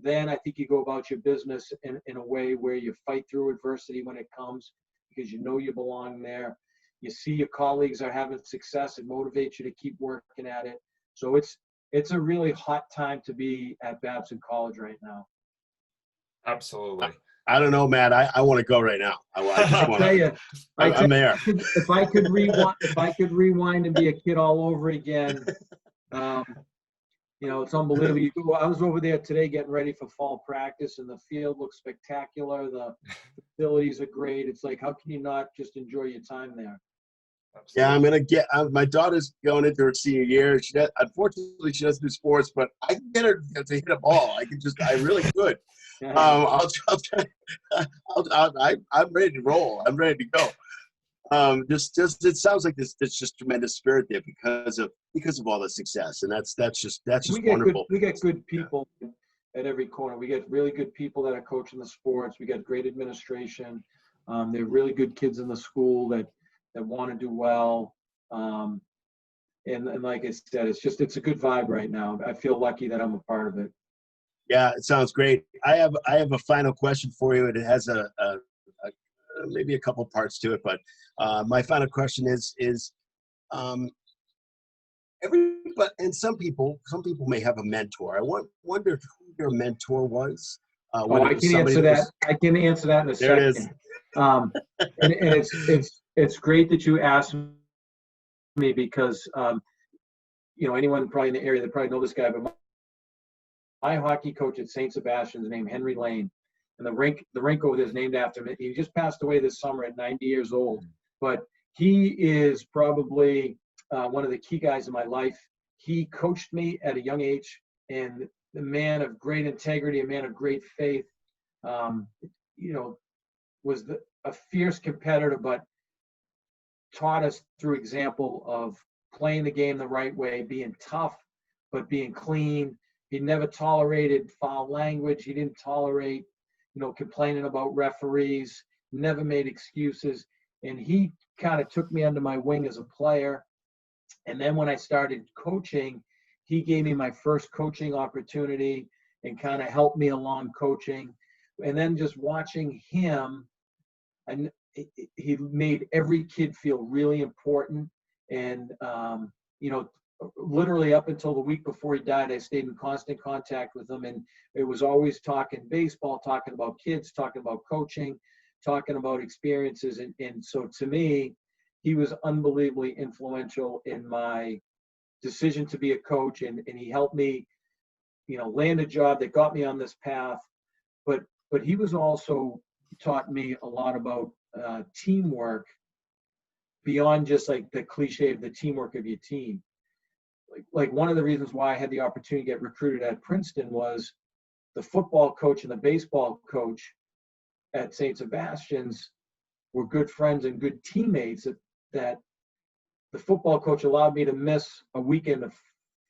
Speaker 3: then I think you go about your business in a way where you fight through adversity when it comes, because you know you belong there. You see your colleagues are having success, it motivates you to keep working at it. So it's a really hot time to be at Babson College right now.
Speaker 1: Absolutely.
Speaker 2: I don't know, Matt. I want to go right now. I just want to. I'm there.
Speaker 3: If I could rewind and be a kid all over again, you know, it's unbelievable. I was over there today getting ready for fall practice, and the field looks spectacular. The facilities are great. It's like, how can you not just enjoy your time there?
Speaker 1: Absolutely.
Speaker 2: Yeah, I'm gonna get. My daughter's going into her senior year. Unfortunately, she doesn't do sports, but I can get her to hit a ball. I really could. I'm ready to roll. I'm ready to go. Just it sounds like there's just tremendous spirit there because of all the success, and that's just wonderful.
Speaker 3: We get good people at every corner. We get really good people that are coaching the sports. We get great administration. They're really good kids in the school that want to do well. And like I said, it's a good vibe right now. I feel lucky that I'm a part of it.
Speaker 2: Yeah, it sounds great. I have a final question for you, and it has a maybe a couple parts to it, but my final question is everybody, and some people may have a mentor. I wonder who your mentor was.
Speaker 3: I can answer that. I can answer that in a
Speaker 2: there
Speaker 3: second.
Speaker 2: It is.
Speaker 3: And it's great that you asked me because anyone probably in the area that probably know this guy, but my hockey coach at St. Sebastian's named Henry Lane, and the rink over there is named after him. He just passed away this summer at 90 years old, but he is probably one of the key guys in my life. He coached me at a young age, and the man of great integrity, a man of great faith, was a fierce competitor, but taught us through example of playing the game the right way, being tough, but being clean. He never tolerated foul language. He didn't tolerate, complaining about referees, never made excuses. And he kind of took me under my wing as a player. And then when I started coaching, he gave me my first coaching opportunity and kind of helped me along coaching. And then just watching him, and he made every kid feel really important. And, literally up until the week before he died, I stayed in constant contact with him. And it was always talking baseball, talking about kids, talking about coaching, talking about experiences. And so to me, he was unbelievably influential in my decision to be a coach. And he helped me, land a job that got me on this path. But he was also taught me a lot about teamwork beyond just like the cliche of the teamwork of your team. Like one of the reasons why I had the opportunity to get recruited at Princeton was the football coach and the baseball coach at St. Sebastian's were good friends and good teammates that the football coach allowed me to miss a weekend of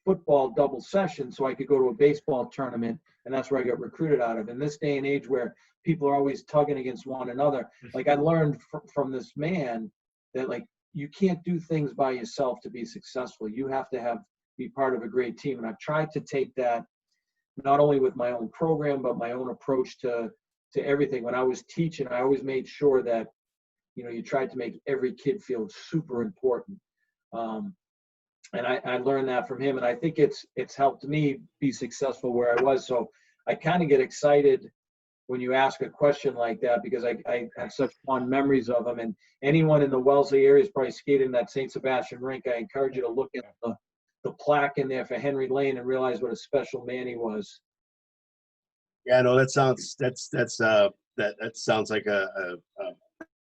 Speaker 3: football double session so I could go to a baseball tournament, and that's where I got recruited out of. In this day and age where people are always tugging against one another, like I learned from this man that like you can't do things by yourself to be successful. You have to be part of a great team. And I've tried to take that not only with my own program, but my own approach to everything. When I was teaching, I always made sure that, you tried to make every kid feel super important. And I learned that from him. And I think it's helped me be successful where I was. So I kind of get excited when you ask a question like that, because I have such fond memories of him. And anyone in the Wellesley area is probably skating that St. Sebastian rink. I encourage you to look at the plaque in there for Henry Lane and realize what a special man he was.
Speaker 2: Yeah, no, that sounds like a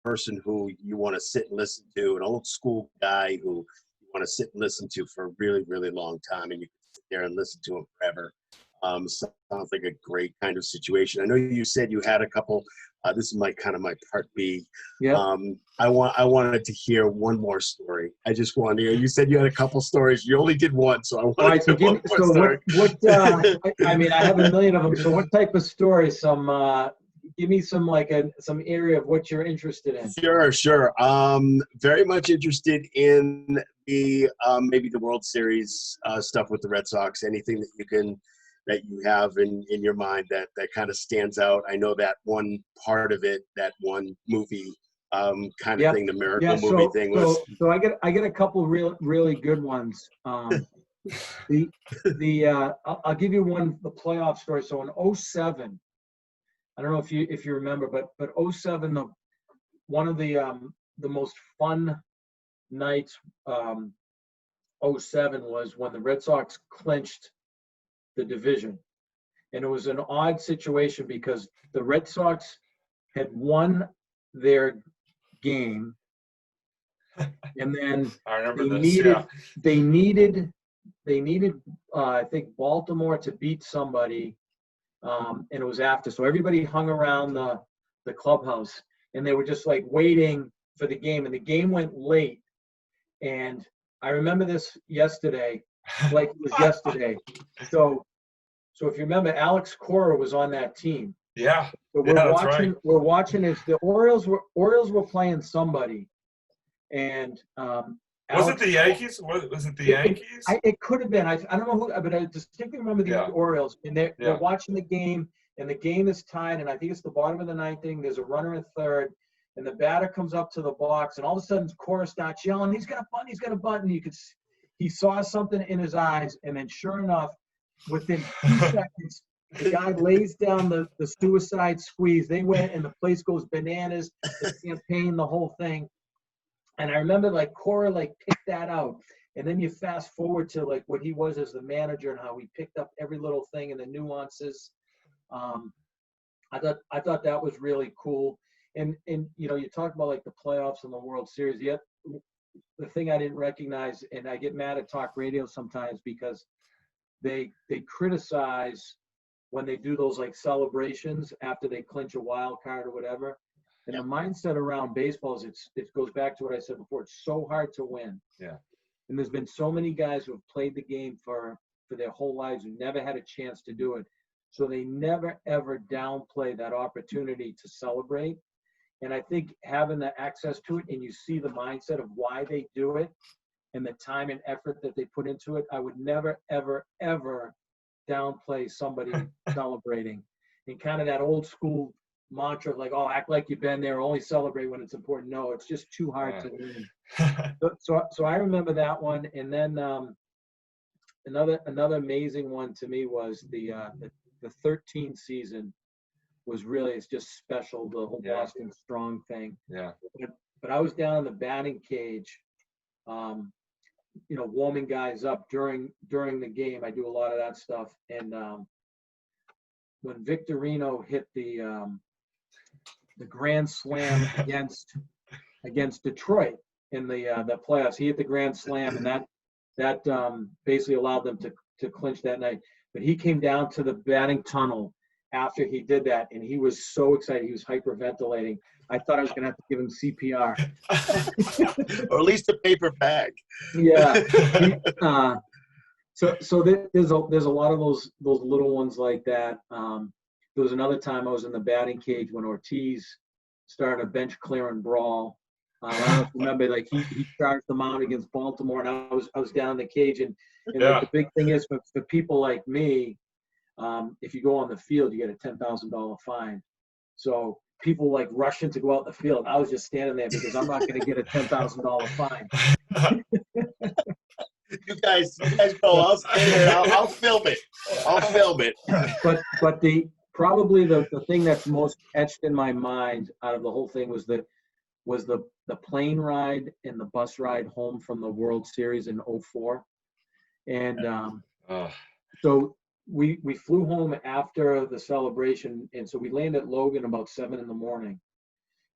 Speaker 2: person who you want to sit and listen to, an old school guy who you want to sit and listen to for a really, really long time, and you can sit there and listen to him forever. Sounds like a great kind of situation. I know you said you had a couple. This is my part B.
Speaker 3: Yeah.
Speaker 2: I wanted to hear one more story. I just wanted to hear. You said you had a couple stories. You only did one, so I wanted to hear one more story.
Speaker 3: I have a million of them. So what type of story? Give me some area of what you're interested in.
Speaker 2: Sure. Very much interested in the maybe the World Series stuff with the Red Sox. Anything that you have in your mind that kind of stands out. I know that one part of it, that one movie kind of thing, the Miracle movie thing was.
Speaker 3: So I get a couple really good ones. I'll give you the playoff story. So in 2007, I don't know if you remember, but 2007, one of the most fun nights 2007 was when the Red Sox clinched the division. And it was an odd situation because the Red Sox had won their game, and then
Speaker 1: I remember
Speaker 3: they needed I think Baltimore to beat somebody, and it was after. So everybody hung around the clubhouse, and they were just like waiting for the game, and the game went late. And I remember this yesterday, like it was yesterday. So if you remember, Alex Cora was on that team.
Speaker 1: Yeah.
Speaker 3: So
Speaker 1: That's right.
Speaker 3: we're watching as the Orioles were playing somebody, and
Speaker 1: Was it the Yankees? Was it the Yankees?
Speaker 3: It could have been. I don't know who, but I distinctly remember the Orioles, and they're watching the game, and the game is tied, and I think it's the bottom of the ninth inning. There's a runner in third, and the batter comes up to the box, and all of a sudden Cora starts yelling, "He's got a bunt! He's got a bunt!" And he saw something in his eyes, and then sure enough, within 2 seconds, the guy lays down the suicide squeeze. They went, and the place goes bananas. The champagne, the whole thing. And I remember like Cora picked that out. And then you fast forward to like what he was as the manager and how he picked up every little thing and the nuances. I thought that was really cool. And you talk about like the playoffs and the World Series. Yet the thing I didn't recognize, and I get mad at talk radio sometimes because they criticize when they do those like celebrations after they clinch a wild card or whatever. And the mindset around baseball is it goes back to what I said before. It's so hard to win.
Speaker 1: Yeah.
Speaker 3: And there's been so many guys who have played the game for their whole lives who never had a chance to do it. So they never, ever downplay that opportunity to celebrate. And I think having the access to it and you see the mindset of why they do it and the time and effort that they put into it, I would never, ever, ever downplay somebody celebrating. And kind of that old school mantra of like, oh, act like you've been there, only celebrate when it's important. No, it's just too hard to win. So I remember that one. And then another amazing one to me was the 13th season was really, it's just special, the whole Boston Strong thing.
Speaker 1: Yeah.
Speaker 3: But I was down in the batting cage, warming guys up during the game. I do a lot of that stuff. And when Victorino hit the grand slam against Detroit in the playoffs, he hit the grand slam, and that basically allowed them to clinch that night. But he came down to the batting tunnel after he did that, and he was so excited. He was hyperventilating. I thought I was going to have to give him CPR.
Speaker 2: Or at least a paper bag.
Speaker 3: Yeah. So there's a lot of those little ones like that. There was another time I was in the batting cage when Ortiz started a bench clearing brawl. I don't know if you remember, like he charged the mound against Baltimore, and I was down in the cage, and like, the big thing is for people like me, if you go on the field, you get a $10,000 fine. So people like rushing to go out in the field. I was just standing there because I'm not going to get a $10,000 fine.
Speaker 2: You guys go. I'll stand there. I'll film it. I'll film it.
Speaker 3: But probably the thing that's most etched in my mind out of the whole thing was the plane ride and the bus ride home from the World Series in 2004. And so we flew home after the celebration, and so we landed at Logan about 7 a.m.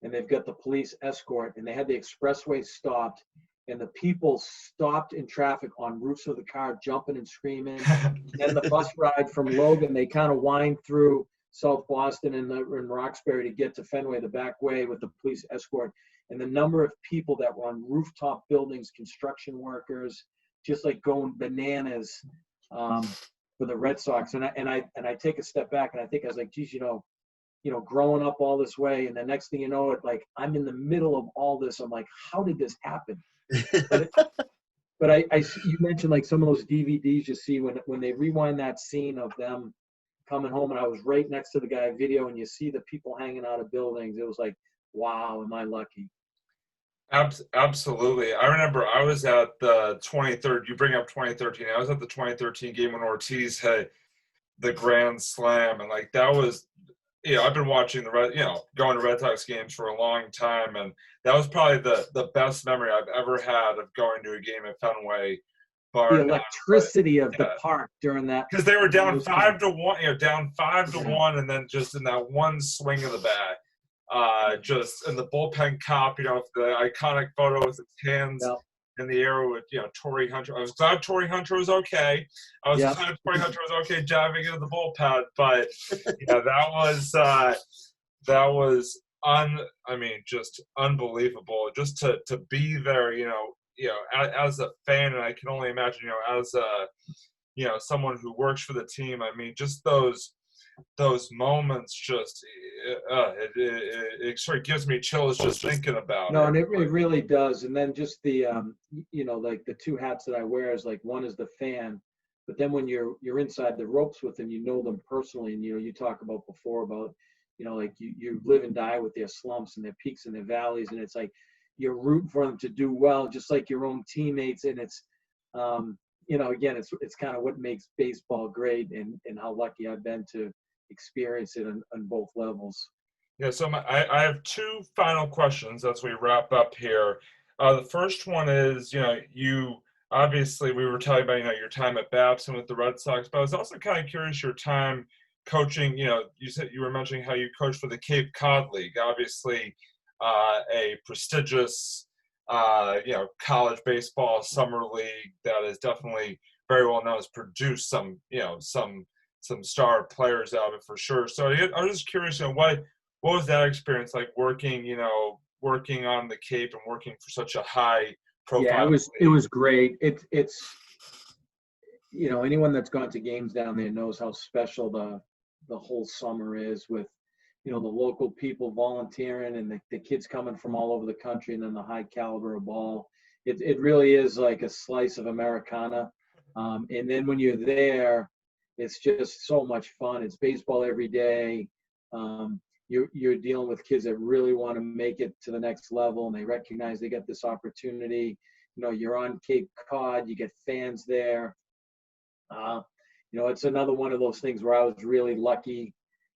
Speaker 3: And they've got the police escort, and they had the expressway stopped, and the people stopped in traffic on roofs of the car, jumping and screaming. And then the bus ride from Logan, they kind of wind through South Boston and Roxbury to get to Fenway the back way with the police escort. And the number of people that were on rooftop buildings, construction workers, just like going bananas for the Red Sox. And I take a step back, and I think I was like, geez, growing up all this way, and the next thing you know, it like I'm in the middle of all this. I'm like, how did this happen? But you mentioned like some of those DVDs you see when they rewind that scene of them coming home, and I was right next to the guy video, and you see the people hanging out of buildings. It was like, wow, am I lucky?
Speaker 1: Absolutely. I remember I was at the 2013. You bring up 2013. I was at the 2013 game when Ortiz hit the grand slam, and like that was, I've been watching going to Red Sox games for a long time, and that was probably the best memory I've ever had of going to a game at Fenway.
Speaker 3: The electricity of the park during that,
Speaker 1: because they were down 5-1, down 5-1, and then just in that one swing of the bat. Just in the bullpen cop, the iconic photo with his hands in the air with, Torrey Hunter. I was glad Torrey Hunter was okay. I was glad Torrey Hunter was okay diving into the bullpen, but that was just unbelievable just to be there, as a fan, and I can only imagine, as a, someone who works for the team. I mean, just those moments, just it sort of gives me chills just thinking about
Speaker 3: No,
Speaker 1: it.
Speaker 3: and it really does. And then just the, like the two hats that I wear is like, one is the fan, but then when you're inside the ropes with them, you know them personally, and you talk about before about, like you live and die with their slumps and their peaks and their valleys, and it's like you're rooting for them to do well, just like your own teammates. And it's, again, it's kind of what makes baseball great, and how lucky I've been to experience it on both levels.
Speaker 1: Yeah, so I have two final questions as we wrap up here. The first one is, you obviously, we were talking about, your time at Babson with the Red Sox, but I was also kind of curious your time coaching. You said you were mentioning how you coached for the Cape Cod League, obviously a prestigious, college baseball summer league that is definitely very well known, has produced some star players out of it for sure. So I was just curious, what was that experience like working on the Cape and working for such a high profile?
Speaker 3: Yeah, it was great. It's anyone that's gone to games down there knows how special the whole summer is, with the local people volunteering and the kids coming from all over the country, and then the high caliber of ball. It really is like a slice of Americana. And then when you're there, it's just so much fun. It's baseball every day. You're dealing with kids that really want to make it to the next level, and they recognize they get this opportunity. You're on Cape Cod, you get fans there. It's another one of those things where I was really lucky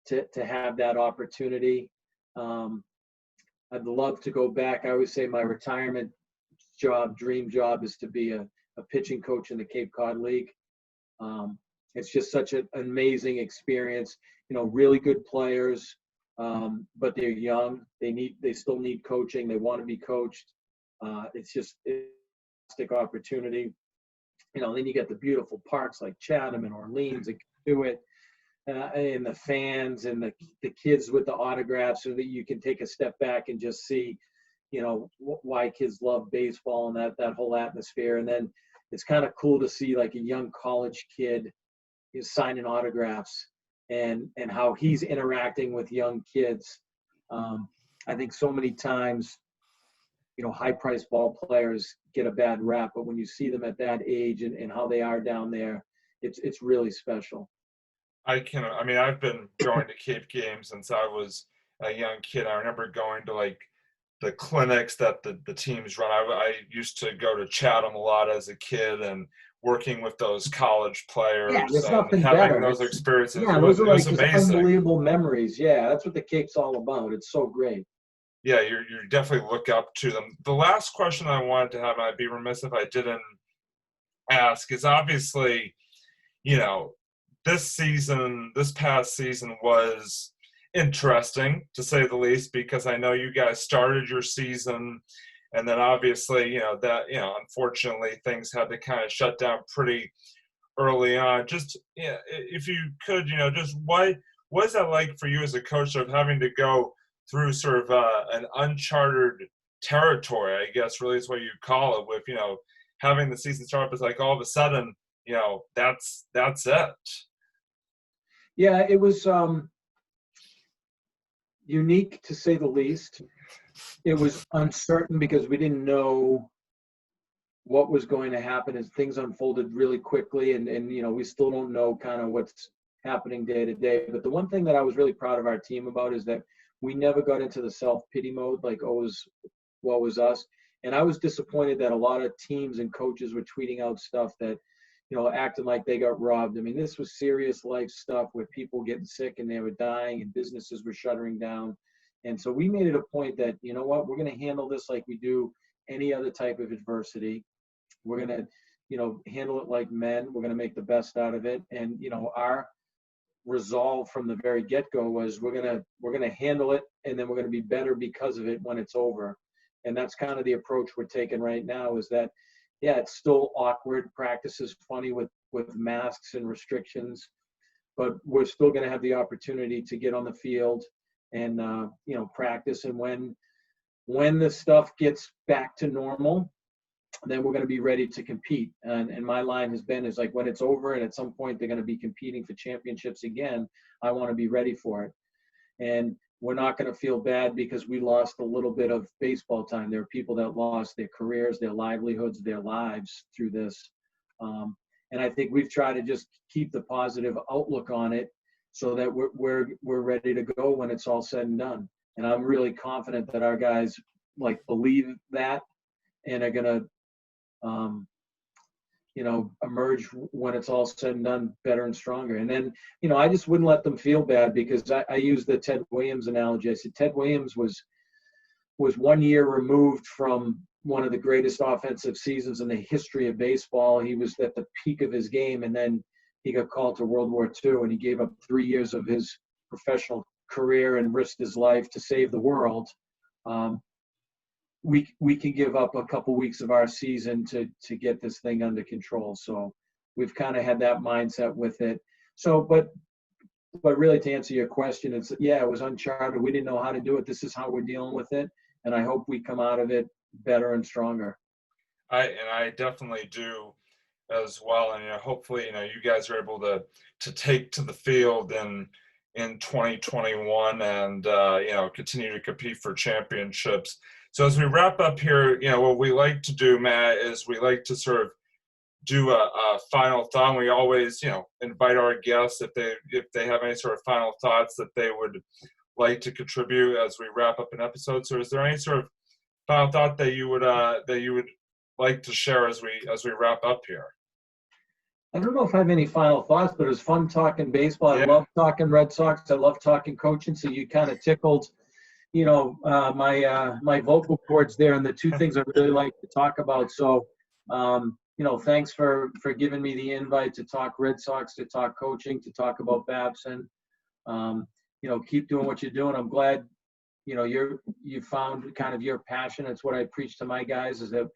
Speaker 3: to have that opportunity. I'd love to go back. I always say my retirement dream job is to be a pitching coach in the Cape Cod League. It's just such an amazing experience. Really good players, but they're young. They still need coaching. They want to be coached. It's just a fantastic opportunity. Then you get the beautiful parks like Chatham and Orleans that can do it, and the fans and the kids with the autographs, so that you can take a step back and just see, why kids love baseball and that whole atmosphere. And then it's kind of cool to see like a young college kid is signing autographs, and how he's interacting with young kids. I think so many times, high-priced ball players get a bad rap, but when you see them at that age and how they are down there, it's really special.
Speaker 1: I've been going to Cape games since I was a young kid. I remember going to like the clinics that the teams run. I used to go to Chatham a lot as a kid, and working with those college players,
Speaker 3: Yeah, there's
Speaker 1: and
Speaker 3: nothing
Speaker 1: having
Speaker 3: better.
Speaker 1: those experiences.
Speaker 3: Yeah,
Speaker 1: it
Speaker 3: those are like
Speaker 1: was
Speaker 3: just
Speaker 1: amazing.
Speaker 3: unbelievable memories. Yeah, that's what the Cape's all about. It's so great.
Speaker 1: Yeah, you definitely look up to them. The last question I wanted to have, and I'd be remiss if I didn't ask, is obviously, this past season was interesting to say the least, because I know you guys started your season, and then obviously, unfortunately things had to kind of shut down pretty early on. Just, if you could, just what is that like for you as a coach, of having to go through sort of an uncharted territory, I guess really is what you call it, with, having the season start up, is like all of a sudden, that's it.
Speaker 3: Yeah, it was unique to say the least. It was uncertain because we didn't know what was going to happen, as things unfolded really quickly, and we still don't know kind of what's happening day to day. But the one thing that I was really proud of our team about is that we never got into the self-pity mode, like, oh, what was us. And I was disappointed that a lot of teams and coaches were tweeting out stuff that, acting like they got robbed. I mean, this was serious life stuff with people getting sick and they were dying and businesses were shuttering down. And so we made it a point that, we're going to handle this like we do any other type of adversity. We're going to, handle it like men. We're going to make the best out of it. And, our resolve from the very get-go was we're going to handle it, and then we're going to be better because of it when it's over. And that's kind of the approach we're taking right now, is that, yeah, it's still awkward. Practice is funny with masks and restrictions, but we're still going to have the opportunity to get on the field and practice. And when the stuff gets back to normal, then we're going to be ready to compete. And my line has been is like, when it's over and at some point they're going to be competing for championships again, I want to be ready for it. And we're not going to feel bad because we lost a little bit of baseball time. There are people that lost their careers, their livelihoods, their lives through this. And I think we've tried to just keep the positive outlook on it so that we're ready to go when it's all said and done. And I'm really confident that our guys believe that and are going to emerge when it's all said and done better and stronger. And then, I just wouldn't let them feel bad, because I use the Ted Williams analogy. I said, Ted Williams was 1 year removed from one of the greatest offensive seasons in the history of baseball. He was at the peak of his game, and then he got called to World War II, and he gave up 3 years of his professional career and risked his life to save the world. We can give up a couple weeks of our season to get this thing under control. So we've kind of had that mindset with it. So, but really, to answer your question, it was uncharted. We didn't know how to do it. This is how we're dealing with it, and I hope we come out of it better and stronger.
Speaker 1: I definitely do as well. And hopefully, you guys are able to take to the field in 2021 and continue to compete for championships. So as we wrap up here, what we like to do, Matt, is we like to sort of do a final thought. We always, invite our guests if they have any sort of final thoughts that they would like to contribute as we wrap up an episode. So is there any sort of final thought that you would like to share as we wrap up here?
Speaker 3: I don't know if I have any final thoughts, but it was fun talking baseball. I love talking Red Sox. I love talking coaching. So you kind of tickled my vocal cords there, and the two things I really like to talk about. So, thanks for giving me the invite to talk Red Sox, to talk coaching, to talk about Babson. Keep doing what you're doing. I'm glad, you found kind of your passion. It's what I preach to my guys, is that,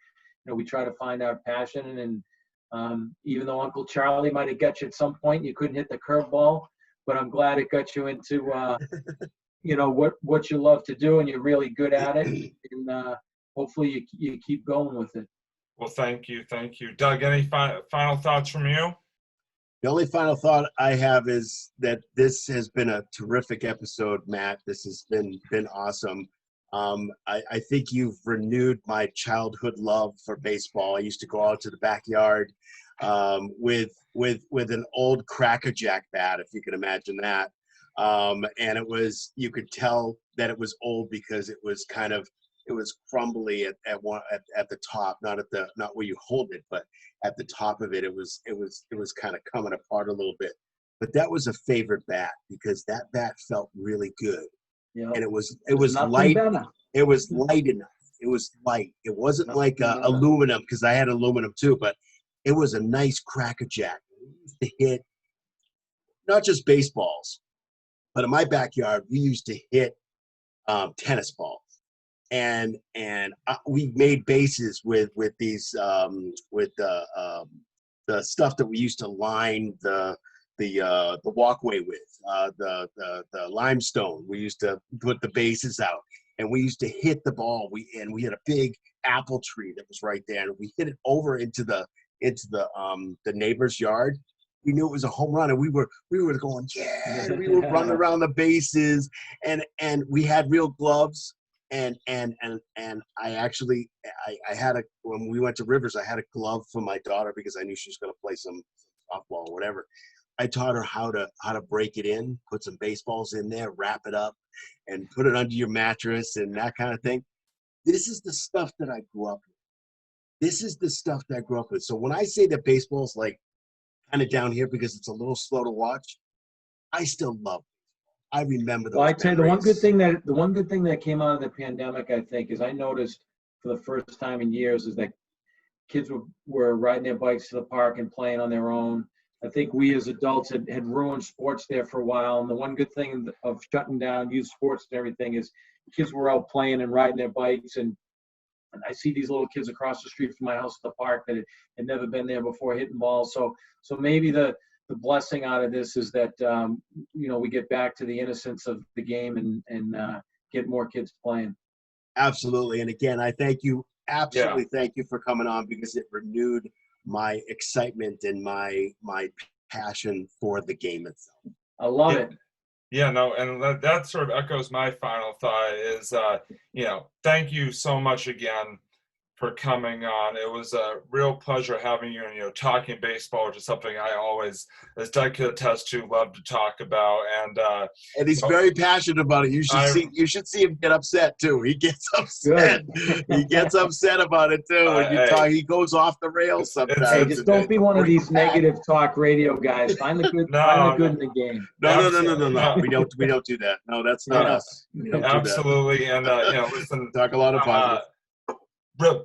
Speaker 3: we try to find our passion. And even though Uncle Charlie might have got you at some point, you couldn't hit the curveball, but I'm glad it got you into, what you love to do, and you're really good at it. And hopefully you keep going with it.
Speaker 1: Well, thank you. Doug, any final thoughts from you?
Speaker 2: The only final thought I have is that this has been a terrific episode, Matt. This has been awesome. I think you've renewed my childhood love for baseball. I used to go out to the backyard with an old Cracker Jack bat, if you can imagine that. And you could tell that it was old because it was crumbly at the top, not where you hold it, but at the top of it. It was kind of coming apart a little bit. But that was a favorite bat because that bat felt really good. Yeah. And it was light. Better. It was light enough. It was light. It wasn't like aluminum, because I had aluminum too, but it was a nice Cracker Jack. We used to hit not just baseballs, but in my backyard, we used to hit tennis balls, and we made bases with these with the stuff that we used to line the walkway with, the limestone. We used to put the bases out, and we used to hit the ball. We had a big apple tree that was right there, and we hit it over into the neighbor's yard. We knew it was a home run, and we were going, yeah. We were running around the bases, and we had real gloves, and I actually had when we went to Rivers, I had a glove for my daughter because I knew she was going to play some softball or whatever. I taught her how to break it in, put some baseballs in there, wrap it up, and put it under your mattress and that kind of thing. This is the stuff that I grew up with. So when I say that baseball's like kind of down here because it's a little slow to watch, I still love it. I remember those. Well, I tell you, the one good thing that came out of the pandemic, I think, is I noticed for the first time in years is that kids were riding their bikes to the park and playing on their own. I think we as adults had ruined sports there for a while. And the one good thing of shutting down youth sports and everything is kids were out playing and riding their bikes. And I see these little kids across the street from my house at the park that had never been there before hitting balls. So maybe the
Speaker 3: the blessing out of this is that, we get back to the innocence of the game and get more kids playing.
Speaker 2: Absolutely. And again, I thank you. Absolutely. Thank you for coming on, because it renewed my excitement and my passion for the game itself.
Speaker 3: I love it.
Speaker 1: Yeah, no, and that sort of echoes my final thought is, thank you so much again for coming on. It was a real pleasure having you, and, talking baseball, which is something I always, as Doug could attest to, love to talk about.
Speaker 2: And he's very passionate about it. You should see him get upset too. He gets upset. He gets upset about it too. When you talk, he goes off the rails sometimes.
Speaker 3: Hey, just don't be one of these negative talk radio guys. Find the good. Find the good in the game.
Speaker 2: No. We don't do that. No, that's not us. We don't
Speaker 1: Absolutely.
Speaker 2: do that.
Speaker 1: And listen,
Speaker 2: talk a lot of positive.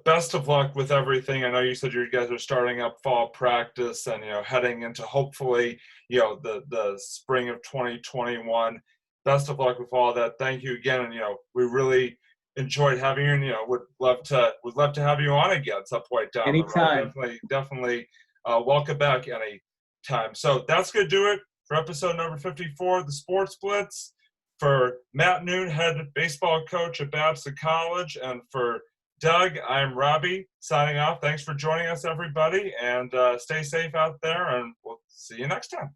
Speaker 1: Best of luck with everything. I know you said you guys are starting up fall practice and heading into hopefully the spring of 2021. Best of luck with all that. Thank you again, and we really enjoyed having you. And would love to have you on again at some point down
Speaker 3: anytime.
Speaker 1: the road. Definitely welcome back anytime. So that's gonna do it for episode number 54 of the Sports Blitz. For Matt Noone, head baseball coach at Babson College, and for Doug, I'm Robbie, signing off. Thanks for joining us, everybody, and stay safe out there, and we'll see you next time.